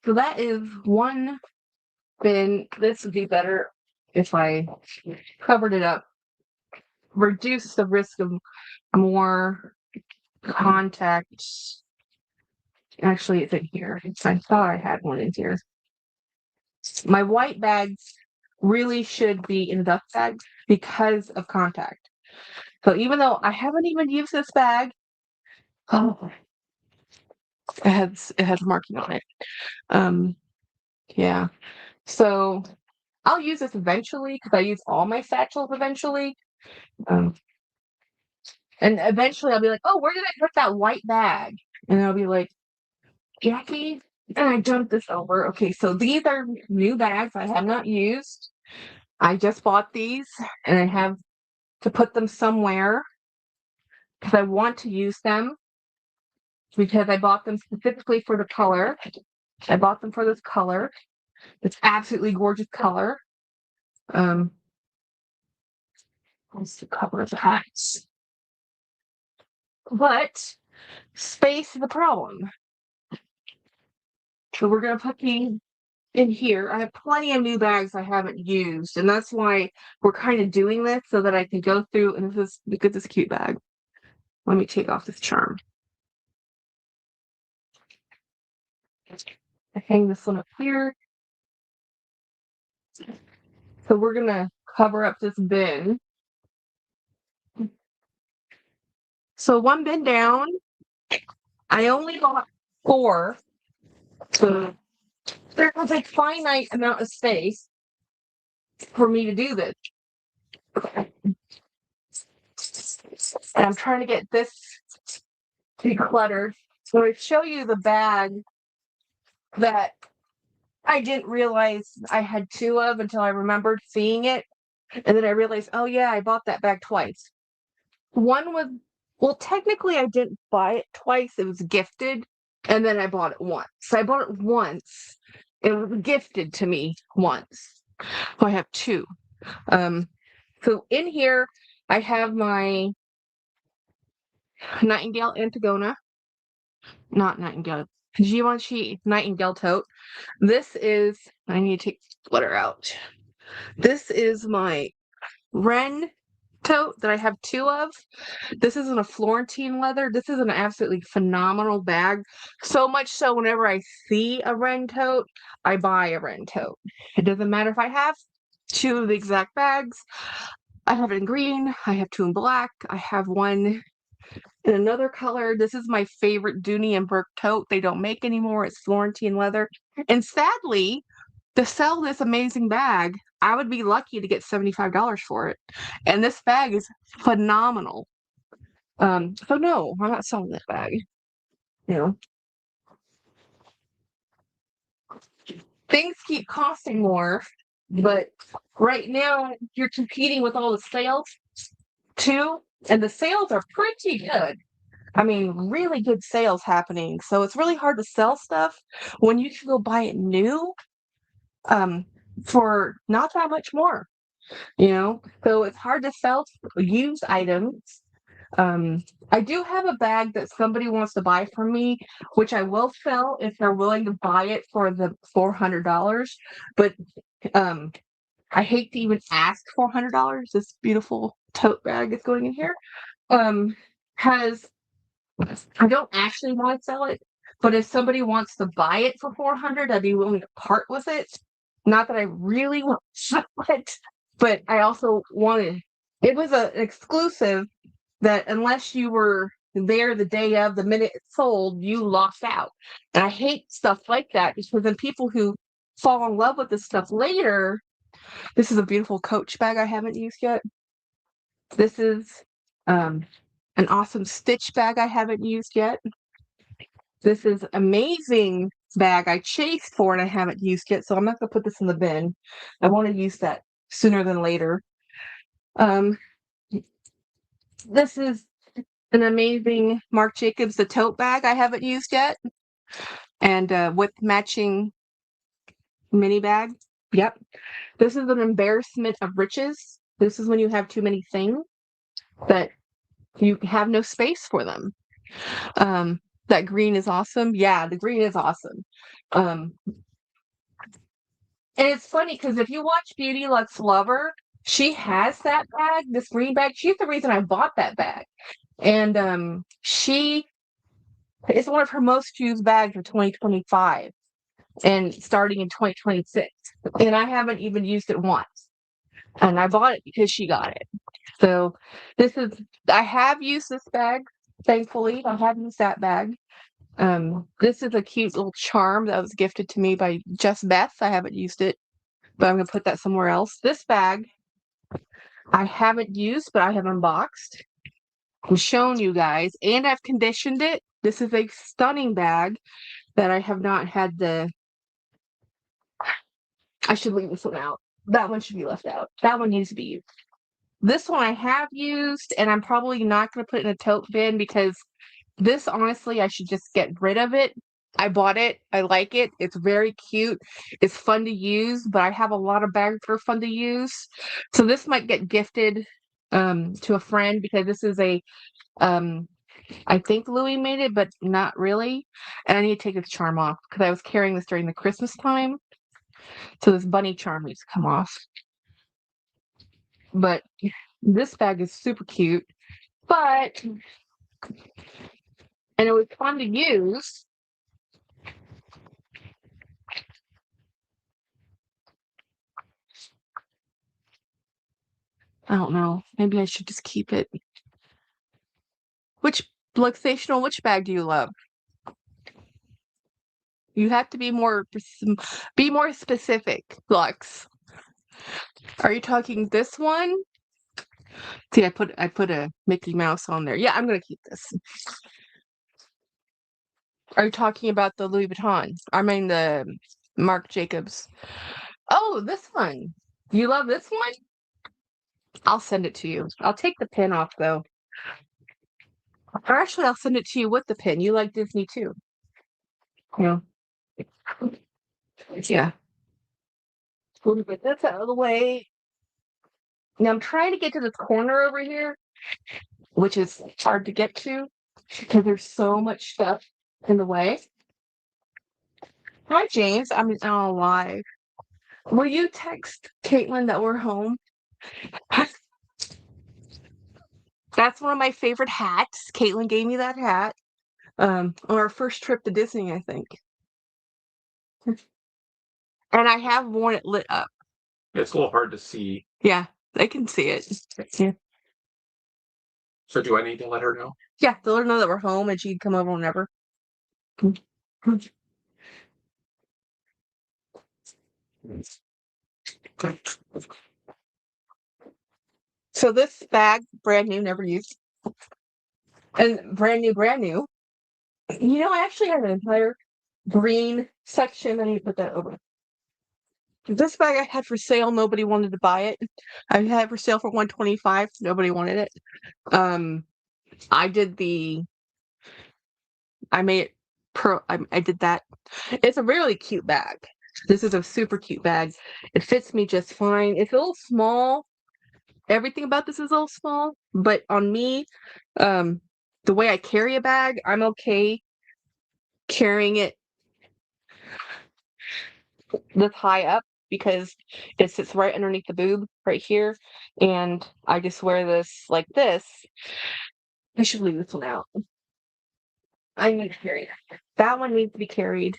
Speaker 1: So that is one bin. This would be better if I covered it up. Reduce the risk of more contact. Actually, it's in here. I thought I had one in here. My white bags really should be in dust bags because of contact. So even though I haven't even used this bag, oh, it has marking on it. Yeah. So I'll use this eventually because I use all my satchels eventually. Um, and eventually I'll be like, oh, where did I put that white bag? And I'll be like, Jackie, and I jumped this over. Okay, so these are new bags I have not used. I just bought these and I have to put them somewhere because I want to use them because I bought them specifically for the color. I bought them for this color. It's absolutely gorgeous color. Let's cover the hats. But space is the problem. So we're gonna put these in here. I have plenty of new bags I haven't used, and that's why we're kind of doing this so that I can go through and look at this cute bag. Let me take off this charm. I hang this one up here. So we're gonna cover up this bin. So one bin down. I only got 4. So there's a finite amount of space for me to do this. And I'm trying to get this decluttered. So I show you the bag that I didn't realize I had two of until I remembered seeing it. And then I realized, oh yeah, I bought that bag twice. One was, well, technically I didn't buy it twice. It was gifted. And then I bought it once. So I bought it once. It was gifted to me once. So I have two. So in here, I have my Nightingale Antigona. Not Nightingale. Givenchy Nightingale tote. This is, I need to take the sweater out. This is my Wren tote that I have two of. This isn't a Florentine leather. This is an absolutely phenomenal bag. So much so whenever I see a Wren tote, I buy a Wren tote. It doesn't matter if I have two of the exact bags. I have it in green. I have two in black. I have one in another color. This is my favorite Dooney and Burke tote. They don't make anymore. It's Florentine leather. And sadly, to sell this amazing bag, I would be lucky to get $75 for it. And this bag is phenomenal. So no, I'm not selling that bag. You know, things keep costing more, but right now you're competing with all the sales too, and the sales are pretty good. I mean, really good sales happening. So it's really hard to sell stuff when you can go buy it new for not that much more, you know? So it's hard to sell used items. I do have a bag that somebody wants to buy from me, which I will sell if they're willing to buy it for the $400. But I hate to even ask $400. This beautiful tote bag is going in here. Has I don't actually want to sell it, but if somebody wants to buy it for 400, I'd be willing to part with it. Not that I really want to sell it, but I also wanted. It was an exclusive that unless you were there the day of the minute it sold, you lost out. And I hate stuff like that because then people who fall in love with this stuff later. This is a beautiful Coach bag I haven't used yet. This is um, an awesome Stitch bag I haven't used yet. This is amazing bag I chased for and I haven't used yet, so I'm not going to put this in the bin. I want to use that sooner than later. This is an amazing Marc Jacobs the tote bag I haven't used yet, and with matching mini bag. Yep. This is an embarrassment of riches. This is when you have too many things that you have no space for them. That green is awesome. Yeah, the green is awesome. And it's funny because if you watch Beauty Lux Lover, she has that bag, this green bag. She's the reason I bought that bag. And she is one of her most used bags for 2025 and starting in 2026. And I haven't even used it once. And I bought it because she got it. So I have used this bag, thankfully. I have used that bag. This is a cute little charm that was gifted to me by Just Beth. I haven't used it, but I'm going to put that somewhere else. This bag I haven't used, but I have unboxed and shown you guys, and I've conditioned it. This is a stunning bag that I have not had I should leave this one out. That one should be left out. That one needs to be used. This one I have used, and I'm probably not going to put it in a tote bin because this, honestly, I should just get rid of it. I bought it. I like it. It's very cute. It's fun to use, but I have a lot of bags that are fun to use. So this might get gifted to a friend because this is I think Louis made it, but not really. And I need to take this charm off because I was carrying this during the Christmas time. So this bunny charm needs to come off. But this bag is super cute. And it was fun to use. I don't know. Maybe I should just keep it. Which Luxational, which bag do you love? You have to be more specific, Lux. Are you talking this one? See, I put a Mickey Mouse on there. Yeah, I'm gonna keep this. Are you talking about the Louis Vuitton? I mean the Marc Jacobs. Oh, this one. You love this one? I'll send it to you. I'll take the pin off though. Or actually, I'll send it to you with the pin. You like Disney too. Yeah. Yeah. We'll get this out of the way. Now I'm trying to get to this corner over here, which is hard to get to because there's so much stuff in the way. Hi, James. I'm live. Will you text Caitlin that we're home? That's one of my favorite hats. Caitlin gave me that hat on our first trip to Disney, I think. And I have worn it lit up.
Speaker 2: It's a little hard to see.
Speaker 1: Yeah, I can see it. Yeah.
Speaker 2: So do I need to let her know?
Speaker 1: Yeah, to let her know that we're home and she can come over whenever. So this bag, brand new, never used. And brand new. You know, I actually have an entire green section. I need to put that over. This bag I had for sale, nobody wanted to buy it. I had it for sale for $125. Nobody wanted it. I did I made it I did that. It's a really cute bag. This is a super cute bag. It fits me just fine. It's a little small. Everything about this is a little small, but on me, the way I carry a bag, I'm okay carrying it this high up because it sits right underneath the boob right here. And I just wear this like this. I should leave this one out. I need to carry it. That one needs to be carried.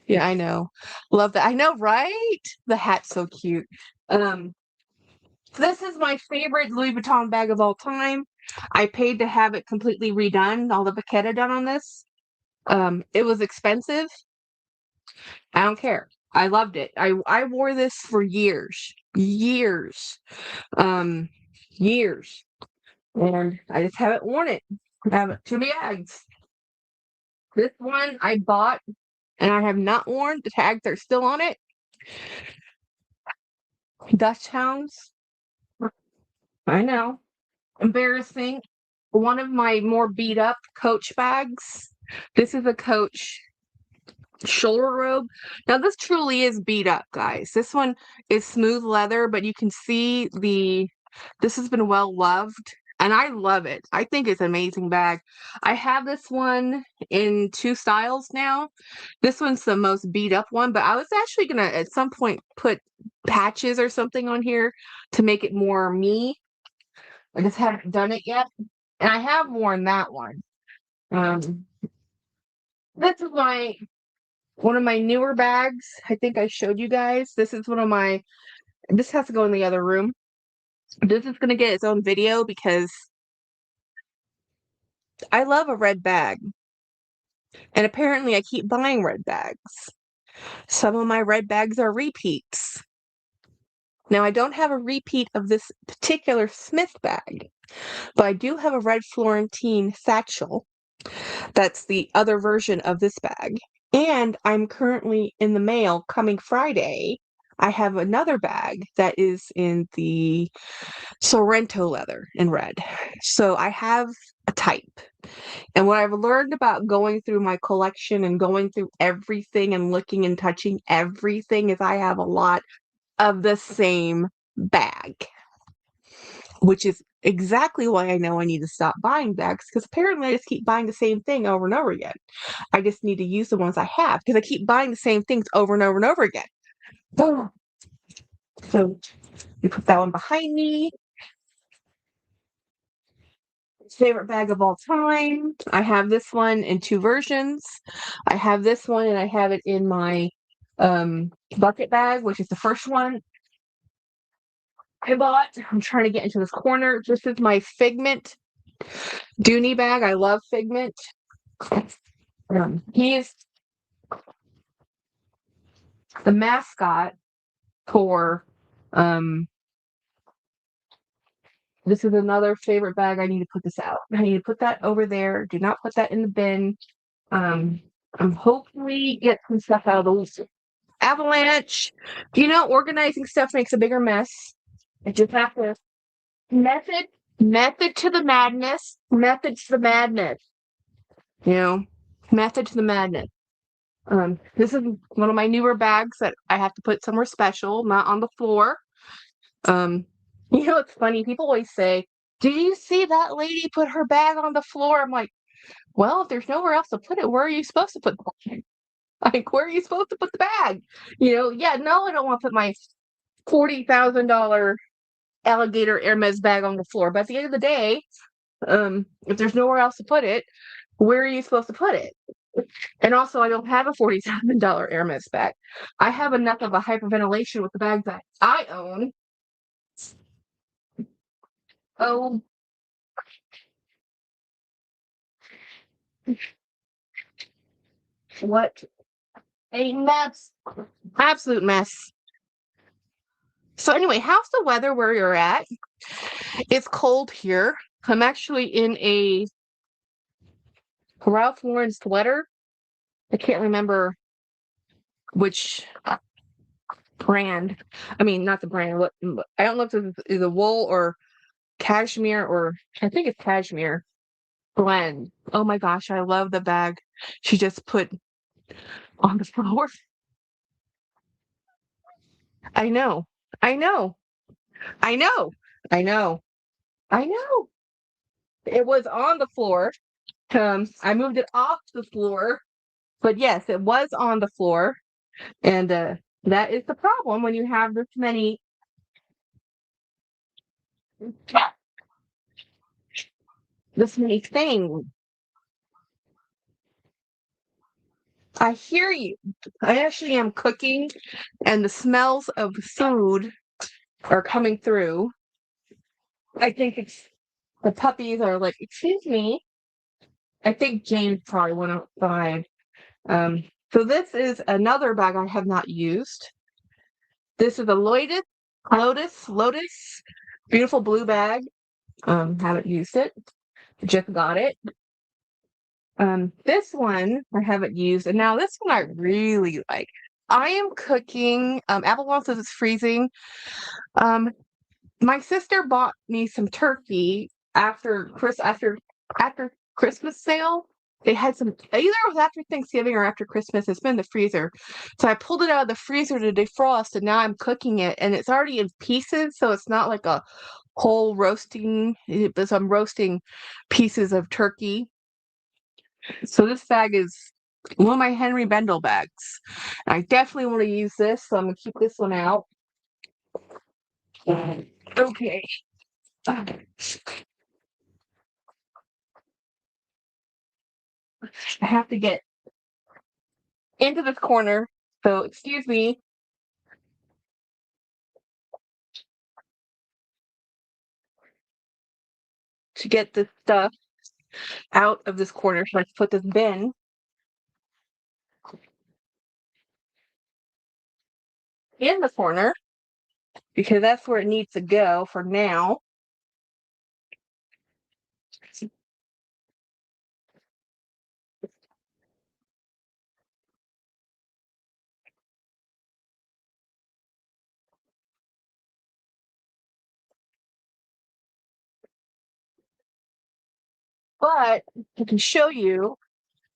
Speaker 1: Yeah, I know. Love that. I know, right? The hat's so cute. This is my favorite Louis Vuitton bag of all time. I paid to have it completely redone, all the Vachetta done on this. It was expensive. I don't care. I loved it. I wore this for years. Years. Um, years. And I just haven't worn it. I have too many bags. This one I bought and I have not worn. The tags are still on it. Dutch Hounds. I know. Embarrassing. One of my more beat up Coach bags. This is a Coach shoulder robe. Now this truly is beat up, guys. This one is smooth leather, but you can see this has been well loved and I love it. I think it's an amazing bag. I have this one in 2 styles now. This one's the most beat up one, but I was actually gonna at some point put patches or something on here to make it more me. I just haven't done it yet. And I have worn that one. This is one of my newer bags. I think I showed you guys. This is this has to go in the other room. This is gonna get its own video because I love a red bag. And apparently I keep buying red bags. Some of my red bags are repeats. Now I don't have a repeat of this particular Smith bag, but I do have a red Florentine satchel. That's the other version of this bag. And I'm currently in the mail coming Friday. I have another bag that is in the Sorrento leather in red. So I have a type. And what I've learned about going through my collection and going through everything and looking and touching everything is I have a lot of the same bag, which is exactly why I know I need to stop buying bags because apparently I just keep buying the same thing over and over again. I just need to use the ones I have because I keep buying the same things over and over and over again. So you put that one behind me. Favorite bag of all time. I have this one in 2 versions. I have this one and I have it in my bucket bag, which is the first one I bought. I'm trying to get into this corner. This is my Figment Dooney bag. I love Figment. He's the mascot for This is another favorite bag. I need to put this out. I need to put that over there. Do not put that in the bin. I'm hopefully get some stuff out of the avalanche. Organizing stuff makes a bigger mess. I just have to method, method to the madness, method to the madness. You know, method to the madness. This is one of my newer bags that I have to put somewhere special, not on the floor. Um, it's funny. People always say, "Did you see that lady put her bag on the floor?" I'm like, well, if there's nowhere else to put it, where are you supposed to put the bag? Like, where are you supposed to put the bag? Yeah, no, I don't want to put my $40,000 alligator Hermes bag on the floor. But at the end of the day, if there's nowhere else to put it, where are you supposed to put it? And also, I don't have a $40,000 Hermes bag. I have enough of a hyperventilation with the bags that I own. Oh, what a mess. Absolute mess. So anyway, how's the weather where you're at? It's cold here. I'm actually in a Ralph Lauren sweater. I can't remember which brand. I mean, not the brand. What I don't know if it's either wool or cashmere, or I think it's cashmere blend. Oh my gosh, I love the bag she just put on the floor. I know. I know. I know. I know. I know. It was on the floor. I moved it off the floor, but yes, it was on the floor. And that is the problem when you have this many things. I hear you. I actually am cooking, and the smells of food are coming through. I think it's the puppies are like, excuse me. I think James probably went outside. Um, so this is another bag I have not used. This is a Lotus, beautiful blue bag. Haven't used it. Just got it. This one I haven't used, and now this one I really like. I am cooking. Apple says it's freezing. Um, my sister bought me some turkey after Christmas sale. They had some either it was after Thanksgiving or after Christmas. It's been in the freezer. So I pulled it out of the freezer to defrost, and now I'm cooking it, and it's already in pieces, so it's not like a whole roasting. But I'm roasting pieces of turkey. So this bag is one of my Henry Bendel bags. I definitely want to use this, so I'm gonna keep this one out. Okay. I have to get into this corner. So excuse me. To get this stuff out of this corner. So I can put this bin in the corner because that's where it needs to go for now. But I can show you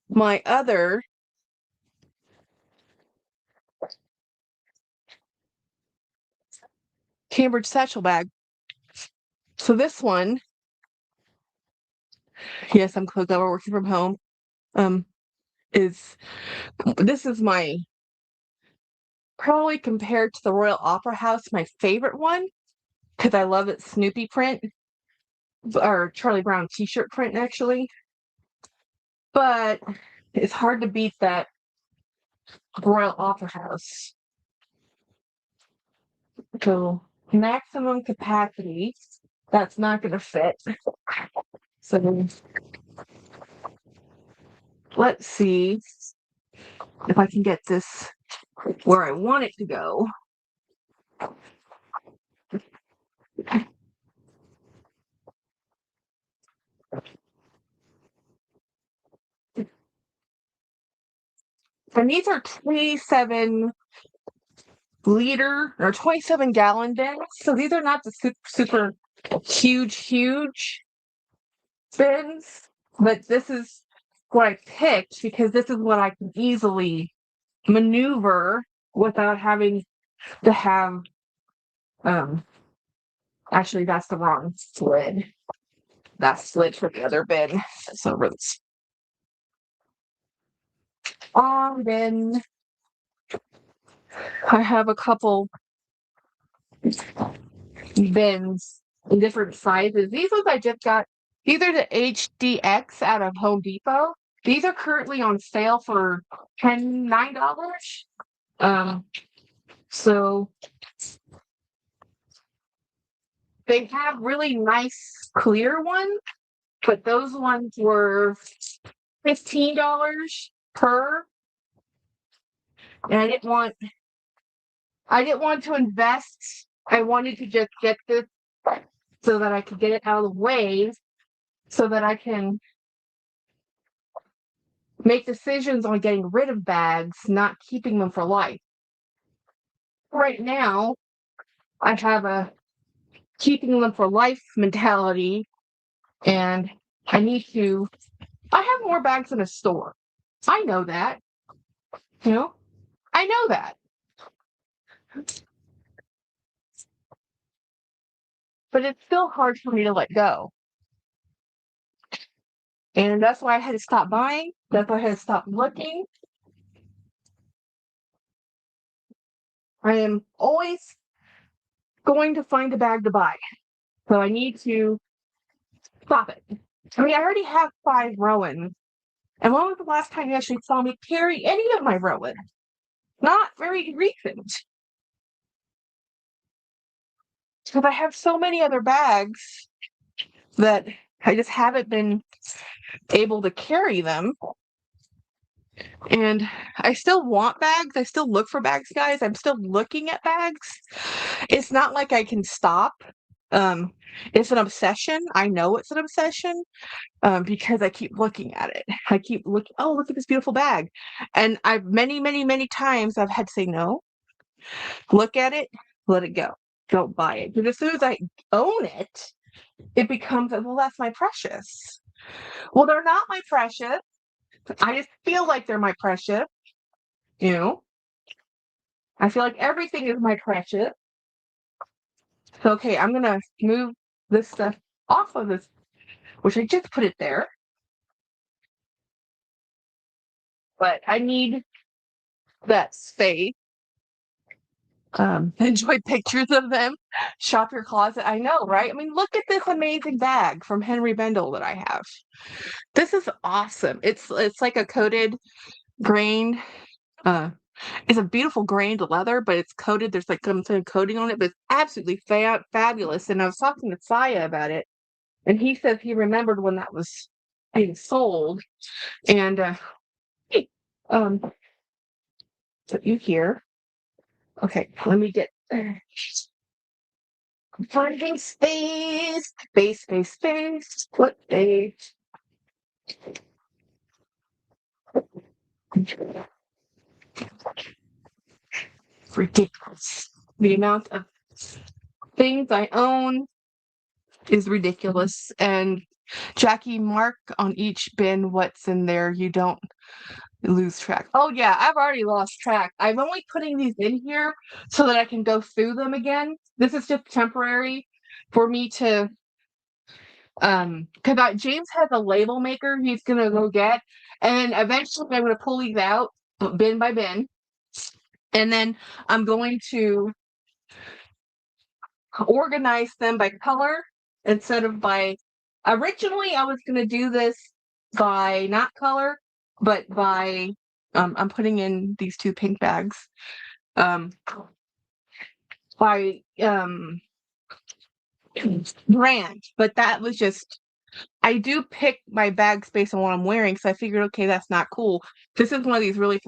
Speaker 1: my other Cambridge satchel bag. So this one, yes, I'm we're working from home. Um, is this is my probably compared to the Royal Opera House, my favorite one because I love its Snoopy print or Charlie Brown t-shirt print actually. But it's hard to beat that Royal Opera House. So maximum capacity, that's not going to fit. So let's see if I can get this where I want it to go. And these are 27-liter or 27-gallon bins. So these are not the super huge bins, but this is what I picked because this is what I can easily maneuver without having to have actually that's the wrong slid. That's slid for the other bin. So over this bin. I have a couple bins in different sizes. These ones I just got. These are the HDX out of Home Depot. These are currently on sale for $9. So they have really nice clear ones, but those ones were $15 per. And I didn't want to invest. I wanted to just get this so that I could get it out of the way so that I can make decisions on getting rid of bags, not keeping them for life. Right now, I have a keeping them for life mentality, and I have more bags in a store. I know that. I know that. But it's still hard for me to let go. And that's why I had to stop buying. That's why I had to stop looking. I am always going to find a bag to buy. So I need to stop it. I mean, I already have 5 Rowans. And when was the last time you actually saw me carry any of my Rowans? Not very recent. Because I have so many other bags that I just haven't been able to carry them. And I still want bags. I still look for bags, guys. I'm still looking at bags. It's not like I can stop. It's an obsession. I know it's an obsession because I keep looking at it. I keep looking, oh, look at this beautiful bag. And I've many times I've had to say no, look at it, let it go. Don't buy it. Because as soon as I own it, it becomes, well, that's my precious. Well, they're not my precious. I just feel like they're my precious. I feel like everything is my precious. So, okay, I'm going to move this stuff off of this, which I just put it there. But I need that space. Enjoy pictures of them. Shop your closet. I know, right? I mean, look at this amazing bag from Henry Bendel that I have. This is awesome. It's like a coated grain. It's a beautiful grained leather, but it's coated. There's like some coating on it, but it's absolutely fabulous. And I was talking to Saya about it, and he says he remembered when that was being sold. And put you here. Okay, let me get finding space. What page? Ridiculous. The amount of things I own is ridiculous. And Jackie, mark on each bin what's in there. You don't lose track. Oh yeah, I've already lost track. I'm only putting these in here so that I can go through them again. This is just temporary for me to because James has a label maker he's gonna go get, and eventually I'm gonna pull these out bin by bin, and then I'm going to organize them by color instead of by. Originally, I was gonna do this by not color, but by I'm putting in these 2 pink bags. By brand, but that was just I do pick my bags based on what I'm wearing, so I figured, okay, that's not cool. This is one of these really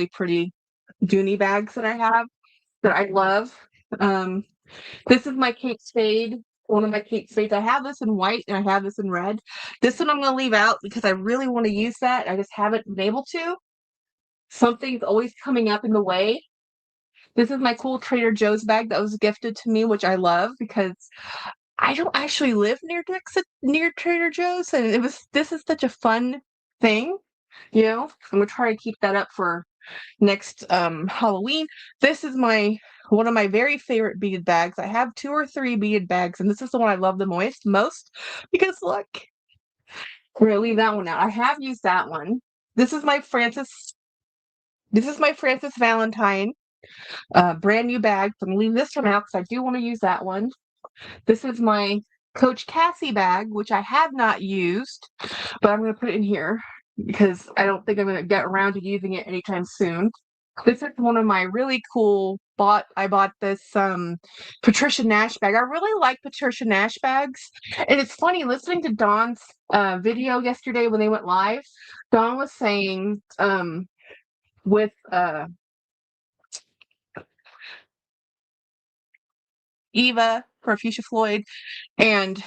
Speaker 1: pretty Dooney bags that I have that I love. This is my Kate Spade, one of my Kate Spades. I have this in white and I have this in red. This one I'm going to leave out because I really want to use that. I just haven't been able to. something's always coming up in the way. This is my cool Trader Joe's bag that was gifted to me, which I love because I don't actually live near Trader Joe's, and this is such a fun thing, you know? I'm gonna try to keep that up for next Halloween. This is one of my very favorite beaded bags. I have 2 or 3 beaded bags, and this is the one I love the most because look, we're gonna leave that one out. I have used that one. This is my Francis Valentine brand new bag. So I'm gonna leave this one out because I do want to use that one. This is my Coach Cassie bag, which I have not used, but I'm gonna put it in here because I don't think I'm gonna get around to using it anytime soon. This is one of my really cool I bought this Patricia Nash bag. I really like Patricia Nash bags. And it's funny listening to Dawn's video yesterday when they went live. Dawn was saying with Eva for Fuchsia Floyd and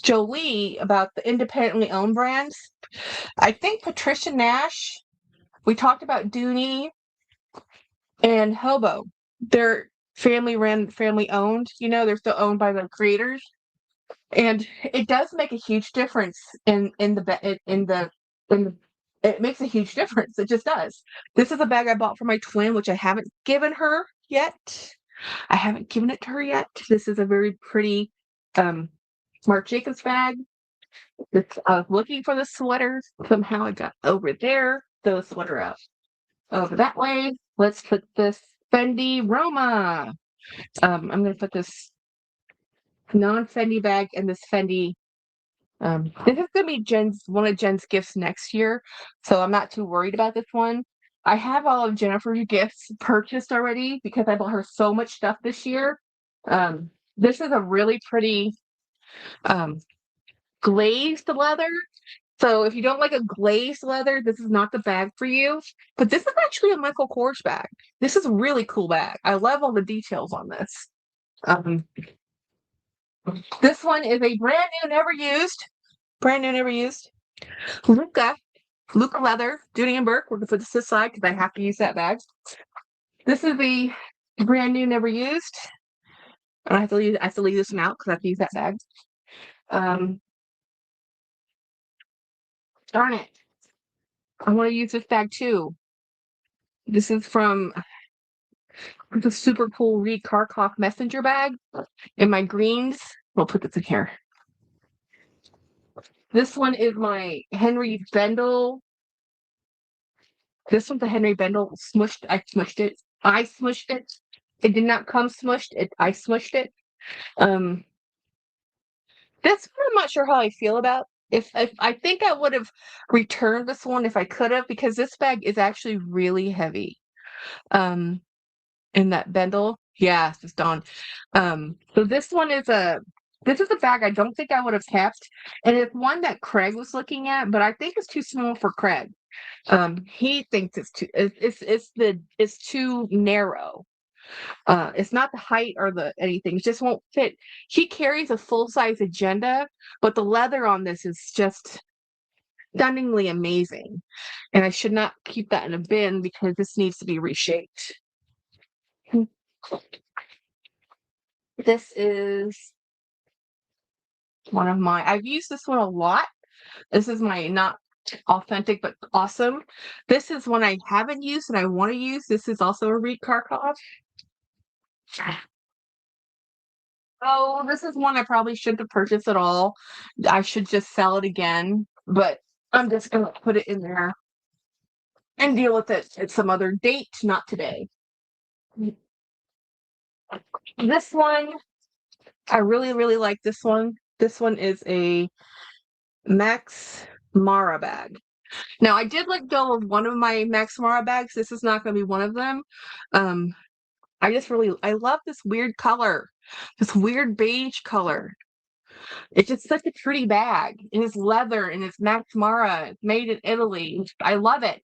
Speaker 1: Jolie about the independently owned brands. I think Patricia Nash, we talked about Dooney and Hobo. They're family owned, you know, they're still owned by the creators. And it does make a huge difference it makes a huge difference. It just does. This is a bag I bought for my twin, which I haven't given her yet. I haven't given it to her yet. This is a very pretty Marc Jacobs bag. I was looking for the sweater. Somehow I got over there. Throw the sweater out. Over that way. Let's put this Fendi Roma. I'm going to put this non-Fendi bag and this Fendi. This is going to be one of Jen's gifts next year, so I'm not too worried about this one. I have all of Jennifer's gifts purchased already because I bought her so much stuff this year. This is a really pretty glazed leather. So if you don't like a glazed leather, this is not the bag for you. But this is actually a Michael Kors bag. This is a really cool bag. I love all the details on this. This one is a brand new, never used. Luca leather, Dooney and Burke. We're gonna put this aside because I have to use that bag. This is a brand new, never used. I have to leave this one out because I have to use that bag. Darn it. I want to use this bag too. This is from the super cool Reed Karkoff messenger bag in my greens. We'll put this in here. This one is my Henry Bendel. This one's a Henry Bendel smushed. I smushed it. It did not come smushed. I smushed it. This one I'm not sure how I feel about. If I think I would have returned this one if I could have, because this bag is actually really heavy. In that Bendel. Yeah, it's Dawn. So this is a bag I don't think I would have kept. And it's one that Craig was looking at, but I think it's too small for Craig. He thinks it's too narrow. It's not the height or the anything. It just won't fit. He carries a full-size agenda, but the leather on this is just stunningly amazing. And I should not keep that in a bin because this needs to be reshaped. This is I've used this one a lot. This is my not authentic but awesome. This is one I haven't used and I want to use. This is also a Reed Karkoff. Oh, this is one I probably shouldn't have purchased at all. I should just sell it again, but I'm just gonna put it in there and deal with it at some other date, not today. This one, I really, really like this one. This one is a Max Mara bag. Now, I did let go of one of my Max Mara bags. This is not going to be one of them. I love this weird color, this weird beige color. It's just such a pretty bag. It is leather and it's Max Mara. It's made in Italy. I love it.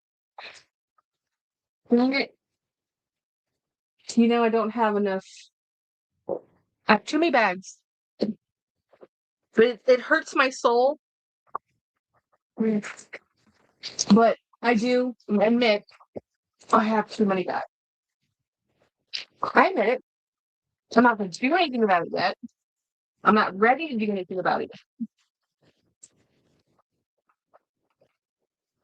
Speaker 1: You know, I don't have enough. I have too many bags. But it hurts my soul. But I do admit I have too many bags. I admit it. I'm not going to do anything about it yet. I'm not ready to do anything about it.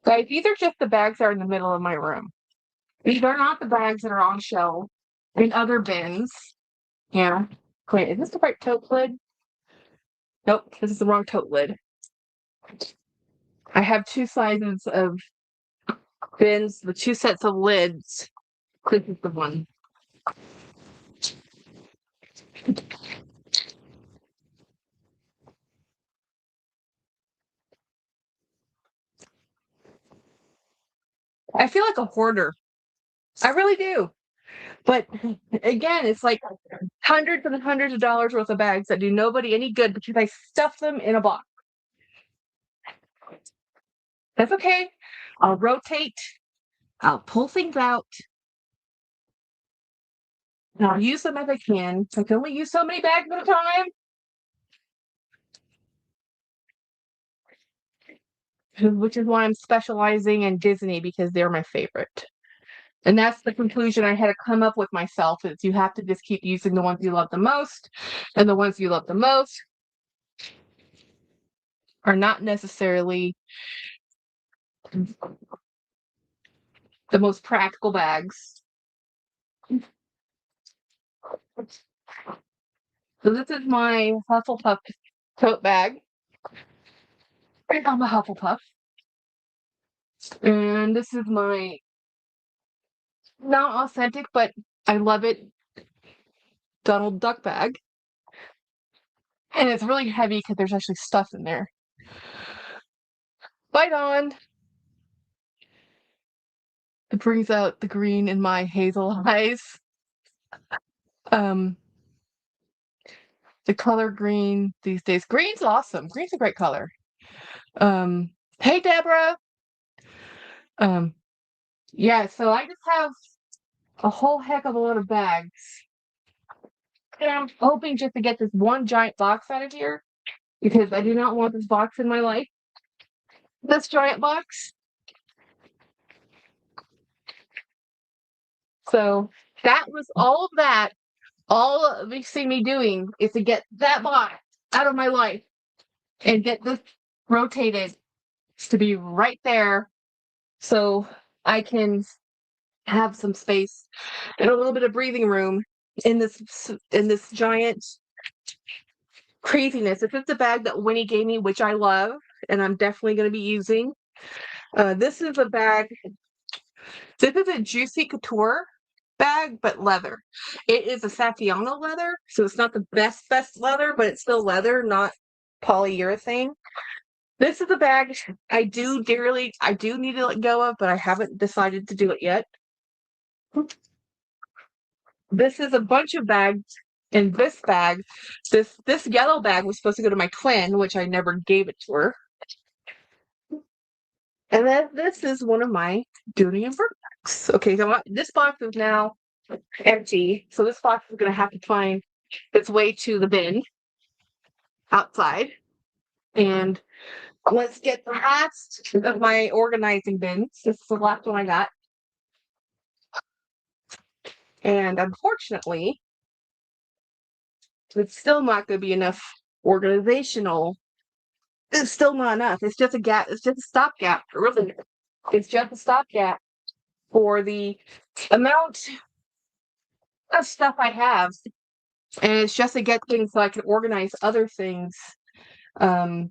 Speaker 1: Guys, these are just the bags that are in the middle of my room. These are not the bags that are on shelf in other bins. Yeah. Wait, is this the right tote lid? Nope, this is the wrong tote lid. I have two sizes of bins with two sets of lids. This is the one. I feel like a hoarder. I really do. But again, it's like hundreds and hundreds of dollars worth of bags that do nobody any good because I stuff them in a box. That's okay. I'll rotate. I'll pull things out. And I'll use them as I can. I can only use so many bags at a time. Which is why I'm specializing in Disney because they're my favorite. And that's the conclusion I had to come up with myself is you have to just keep using the ones you love the most. And the ones you love the most are not necessarily the most practical bags. So this is my Hufflepuff tote bag. I'm a Hufflepuff. And this is my not authentic, but I love it Donald Duck bag. And it's really heavy because there's actually stuff in there. Bite on. It brings out the green in my hazel eyes. The color green these days. Green's awesome. Green's a great color. Hey Deborah. Yeah, so I just have a whole heck of a lot of bags. And I'm hoping just to get this one giant box out of here because I do not want this box in my life. This giant box. So that was all of that. All you see me doing is to get that box out of my life and get this rotated to be right there so I can have some space and a little bit of breathing room in this giant craziness. If it's a bag that Winnie gave me, which I love, and I'm definitely going to be using. This is a bag. This is a Juicy Couture bag, but leather. It is a Saffiano leather, so it's not the best leather, but it's still leather, not polyurethane. This is a bag I do need to let go of, but I haven't decided to do it yet. This is a bunch of bags in this bag. This yellow bag was supposed to go to my twin, which I never gave it to her. And then this is one of my Dooney and Burke bags. Okay, so this box is now empty. So this box is going to have to find its way to the bin outside. And let's get the last of my organizing bins. This is the last one I got. And unfortunately, it's still not going to be enough organizational. It's still not enough. It's just a gap. It's just a stopgap. Really, it's just a stopgap for the amount of stuff I have, and it's just to get things so I can organize other things. And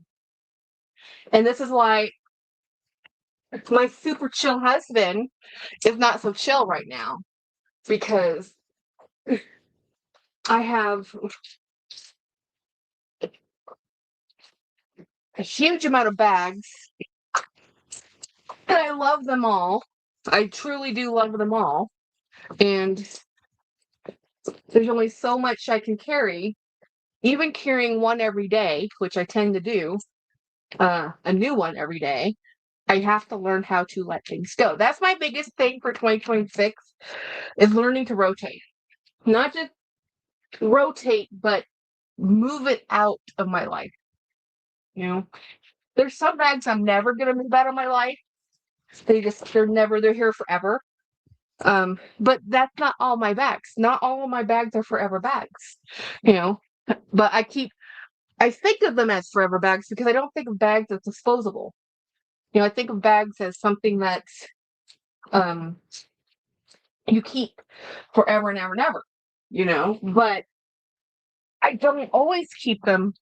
Speaker 1: this is why my super chill husband is not so chill right now because I have a huge amount of bags and I love them all. I truly do love them all. And there's only so much I can carry. Even carrying one every day, which I tend to do, a new one every day, I have to learn how to let things go. That's my biggest thing for 2026 is learning to rotate. Not just rotate, but move it out of my life. You know, there's some bags I'm never gonna move out of my life. They're here forever. But that's not all my bags. Not all of my bags are forever bags, you know. But I think of them as forever bags because I don't think of bags as disposable. I think of bags as something that's um you keep forever and ever and ever. But I don't always keep them.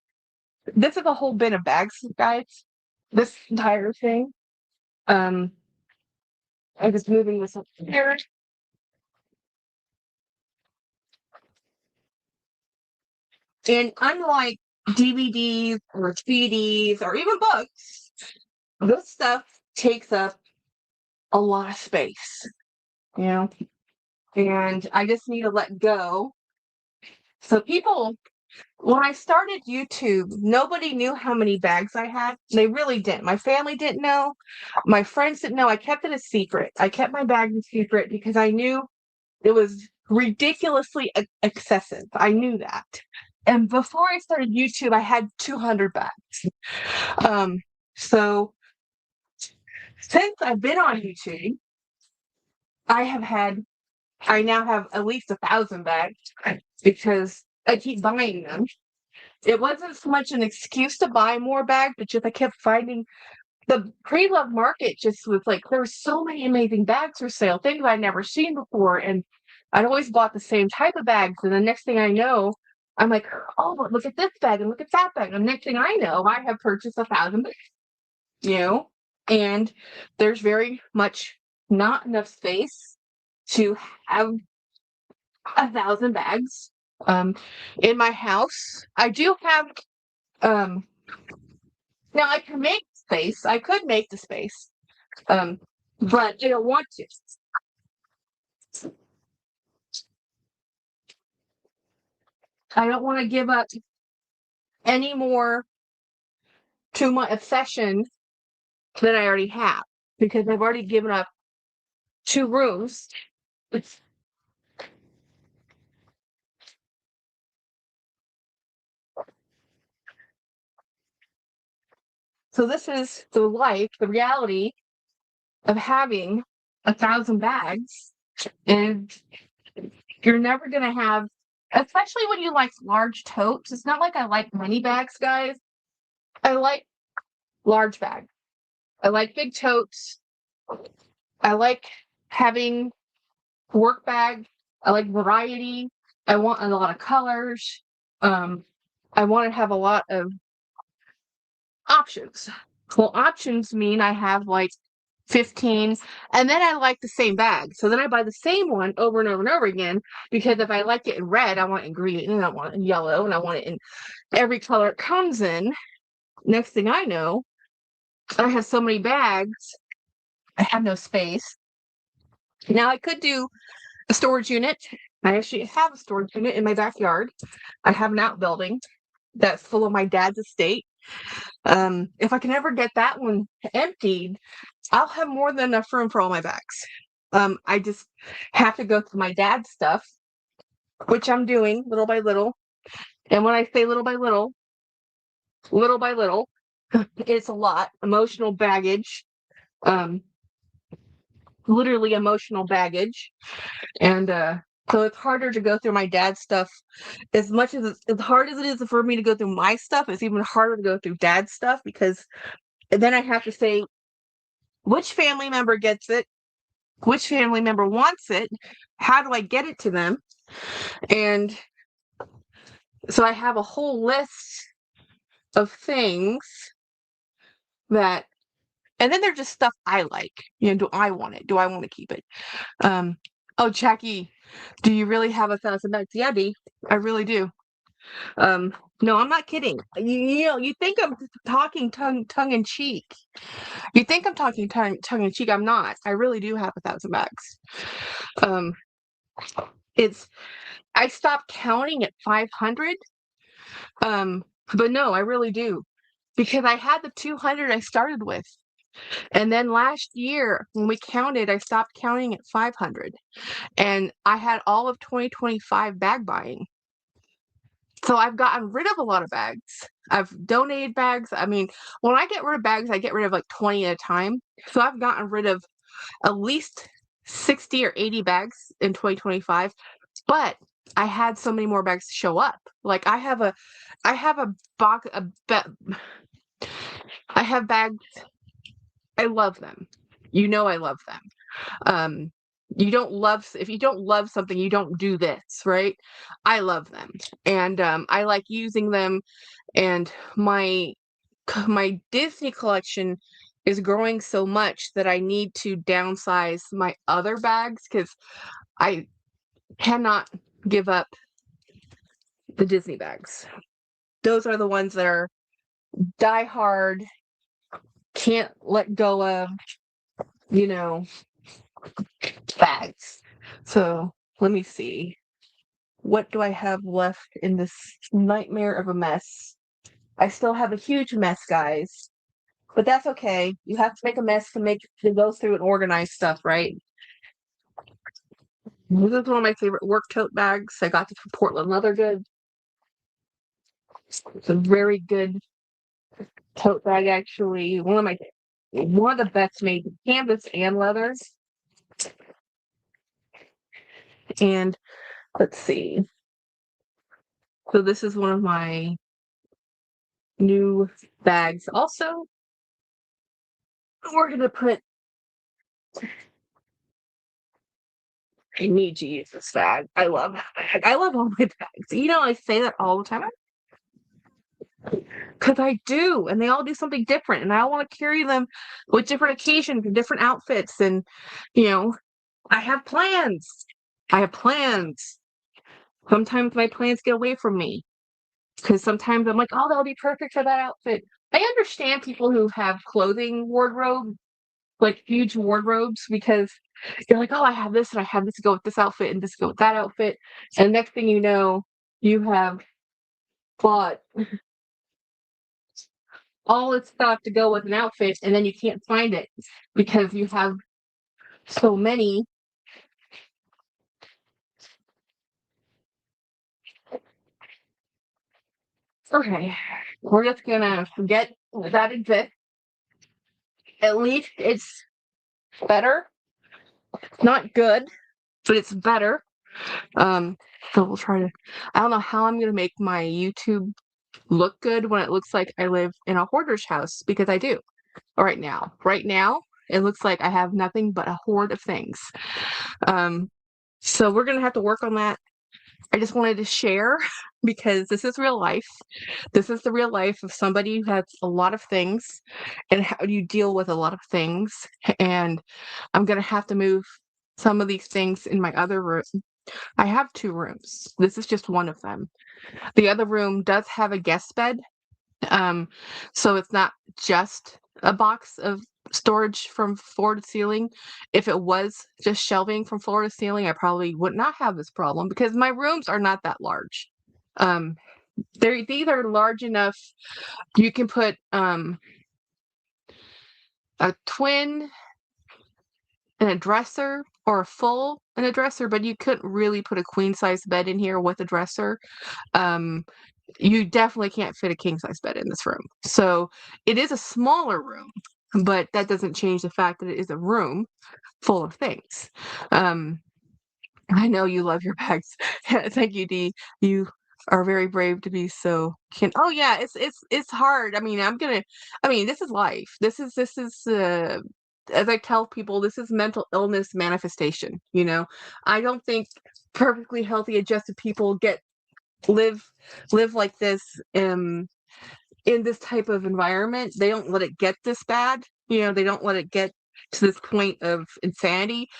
Speaker 1: This is a whole bin of bags, guys. This entire thing. Um, I'm just moving this up here. And unlike DVDs or CDs or even books, this stuff takes up a lot of space, you know, and I just need to let go. So when I started YouTube, nobody knew how many bags I had. They really didn't. My family didn't know. My friends didn't know. I kept it a secret. I kept my bags a secret because I knew it was ridiculously excessive. I knew that. And before I started YouTube, I had 200 bags. So since I've been on YouTube, I now have at least 1,000 bags because I keep buying them. It wasn't so much an excuse to buy more bags, but just I kept finding the pre-love market just was like there were so many amazing bags for sale, things I'd never seen before, and I'd always bought the same type of bags. And the next thing I know, I'm like, oh, but look at this bag and look at that bag. And the next thing I know, I have purchased 1,000 bags, and there's very much not enough space to have 1,000 bags. In my house, I do have um now I can make space. I could make the space. But I don't want to. I don't want to give up any more to my obsession than I already have because I've already given up 2 rooms. So this is the reality of having 1,000 bags, and you're never gonna have, especially when you like large totes. It's not like I like mini bags, guys. I like large bags. I like big totes. I like having work bag. I like variety. I want a lot of colors. I want to have a lot of options. Well, options mean I have like 15, and then I like the same bag. So then I buy the same one over and over and over again because if I like it in red, I want it in green, and I want it in yellow, and I want it in every color it comes in. Next thing I know, I have so many bags, I have no space. Now I could do a storage unit. I actually have a storage unit in my backyard. I have an outbuilding that's full of my dad's estate. If I can ever get that one emptied, I'll have more than enough room for all my bags. I just have to go through my dad's stuff, which I'm doing little by little. And when I say little by little, it's a lot. Emotional baggage, um, literally emotional baggage. And so it's harder to go through my dad's stuff. As much as hard as it is for me to go through my stuff, it's even harder to go through dad's stuff because then I have to say which family member gets it, which family member wants it, how do I get it to them? And so I have a whole list of things that, and then they're just stuff I like. Do I want it? Do I want to keep it? Oh, Jackie, do you really have 1,000 bags? Yeah, Dee, I really do. No, I'm not kidding. You think I'm talking tongue in cheek. You think I'm talking tongue in cheek. I'm not. I really do have 1,000 bags. It's I stopped counting at 500. But no, I really do because I had the 200 I started with. And then last year when we counted, I stopped counting at 500. And I had all of 2025 bag buying. So I've gotten rid of a lot of bags. I've donated bags. I mean, when I get rid of bags, I get rid of like 20 at a time. So I've gotten rid of at least 60 or 80 bags in 2025, but I had so many more bags show up. Like I have a box, I have bags. I love them. I love them. Um, if you don't love something, you don't do this, right? I love them. And I like using them, and my Disney collection is growing so much that I need to downsize my other bags because I cannot give up the Disney bags. Those are the ones that are die hard, can't let go of, you know, bags. So let me see. What do I have left in this nightmare of a mess? I still have a huge mess, guys. But that's okay. You have to make a mess to go through and organize stuff, right? This is one of my favorite work tote bags. I got this from Portland Leather Goods. It's a very good tote bag, actually. One of the best made, canvas and leather. And let's see. So this is one of my new bags. Also, we're gonna put. I need to use this bag. I love that bag. I love all my bags. I say that all the time because I do, and they all do something different, and I want to carry them with different occasions and different outfits. And I have plans. I have plans. Sometimes my plans get away from me because sometimes I'm like, oh, that'll be perfect for that outfit. I understand people who have clothing wardrobe, like huge wardrobes, because you're like, oh, I have this and I have this to go with this outfit and this to go with that outfit. And next thing you know, you have bought all this stuff to go with an outfit and then you can't find it because you have so many. Okay, we're just gonna forget that exists. At least it's better. It's not good, but it's better. Um, so we'll try to. I don't know how I'm gonna make my YouTube look good when it looks like I live in a hoarder's house because I do right now. Right now, it looks like I have nothing but a hoard of things. Um, so we're gonna have to work on that. I just wanted to share because this is real life. This is the real life of somebody who has a lot of things and how do you deal with a lot of things. And I'm going to have to move some of these things in my other room. I have 2 rooms. This is just one of them. The other room does have a guest bed. So it's not just a box of storage from floor to ceiling. If it was just shelving from floor to ceiling, I probably would not have this problem because my rooms are not that large. Um, these are large enough you can put a twin in a dresser or a full in a dresser, but you couldn't really put a queen size bed in here with a dresser. Um, you definitely can't fit a king size bed in this room. So it is a smaller room, but that doesn't change the fact that it is a room full of things. Um, I know you love your bags. Thank you, Dee. You are very brave to be so oh yeah, it's hard. This is life. This is as I tell people, this is mental illness manifestation, I don't think perfectly healthy adjusted people live live like this in this type of environment. They don't let it get this bad. They don't let it get to this point of insanity.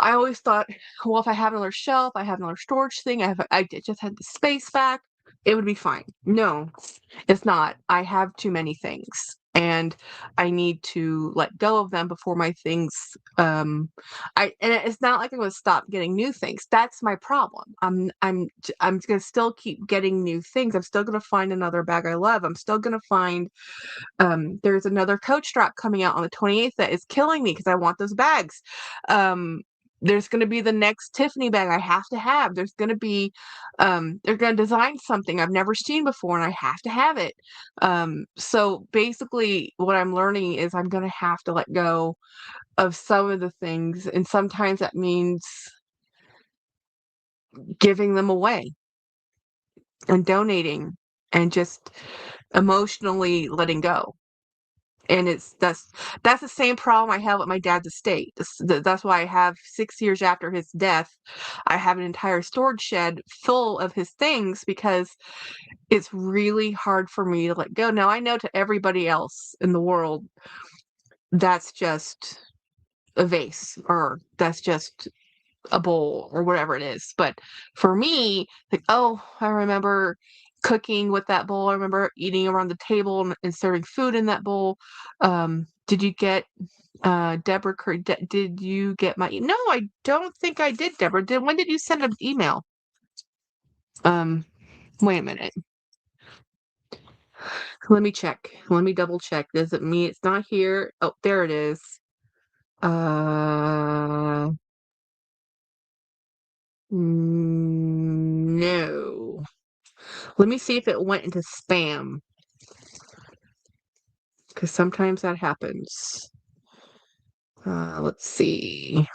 Speaker 1: I always thought, well, if I have another shelf, I have another storage thing, I just had the space back, it would be fine. No, it's not. I have too many things, and I need to let go of them before my things. And it's not like I'm going to stop getting new things. That's my problem. I'm going to still keep getting new things. I'm still going to find another bag I love. I'm still going to find. There's another coach strap coming out on the 28th that is killing me because I want those bags. there's going to be the next Tiffany bag I have to have. There's going to be, they're going to design something I've never seen before and I have to have it. So basically what I'm learning is I'm going to have to let go of some of the things. And sometimes that means giving them away and donating and just emotionally letting go. And that's the same problem I have with my dad's estate. That's why I have 6 years after his death, I have an entire storage shed full of his things because it's really hard for me to let go. Now I know to everybody else in the world, that's just a vase or that's just a bowl or whatever it is. But for me, like, oh, I remember cooking with that bowl. I remember eating around the table and serving food in that bowl. Did you get Deborah? Did you get my? No, I don't think I did, Deborah. When did you send an email? Um, wait a minute. Let me check. Let me double check. Does it mean it's not here? Oh, there it is. Uh, no. Let me see if it went into spam. Because sometimes that happens. Let's see.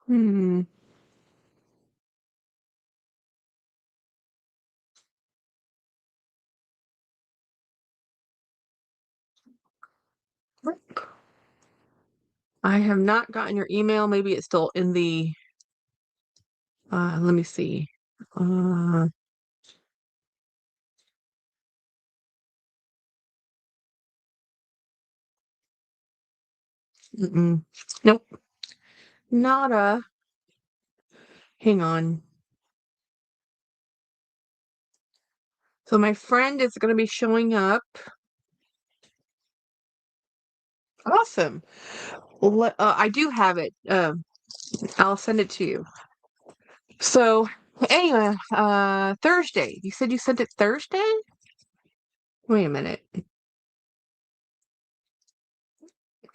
Speaker 1: Hmm. I have not gotten your email. Maybe it's still in the. Let me see. Uh, nope. Nada. Hang on. So my friend is going to be showing up. Awesome. I do have it. I'll send it to you. So anyway, Thursday. You said you sent it Thursday? Wait a minute.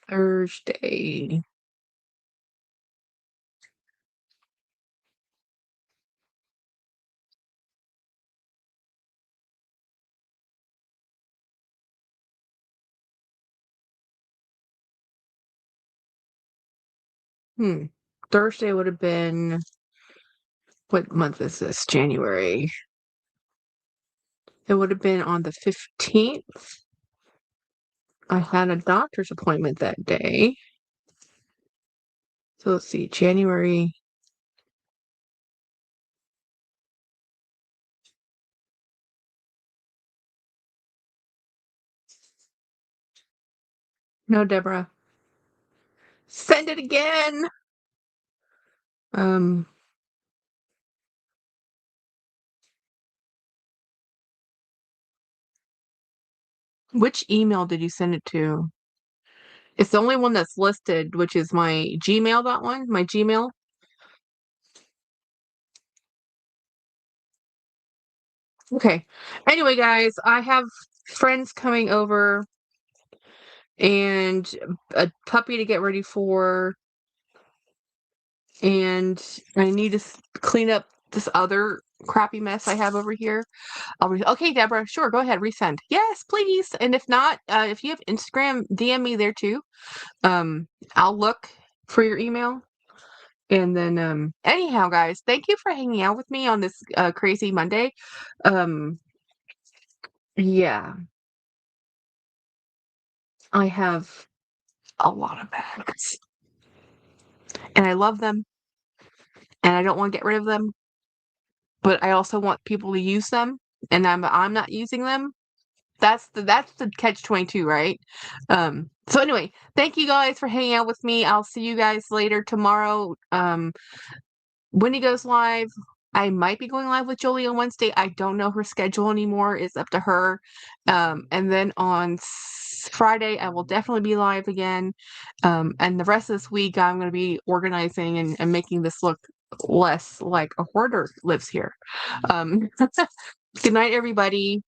Speaker 1: Thursday. Thursday would have been, what month is this? January. It would have been on the 15th. I had a doctor's appointment that day. So let's see, January. No, Deborah. Send it again. Um, which email did you send it to? It's the only one that's listed, which is my Gmail, that one, my Gmail. Okay. Anyway, guys, I have friends coming over and a puppy to get ready for, and I need to clean up this other crappy mess I have over here. Okay, Deborah, sure, go ahead, resend. Yes, please. And if not, if you have Instagram, DM me there too. I'll look for your email. And then, anyhow, guys, thank you for hanging out with me on this crazy Monday. Yeah, I have a lot of bags, and I love them, and I don't want to get rid of them, but I also want people to use them, and I'm not using them. That's the catch-22, right? So anyway, thank you guys for hanging out with me. I'll see you guys later tomorrow. When he goes live, I might be going live with Jolie on Wednesday. I don't know her schedule anymore. It's up to her. And then on Friday, I will definitely be live again. And the rest of this week, I'm going to be organizing and making this look less like a hoarder lives here. Good night, everybody.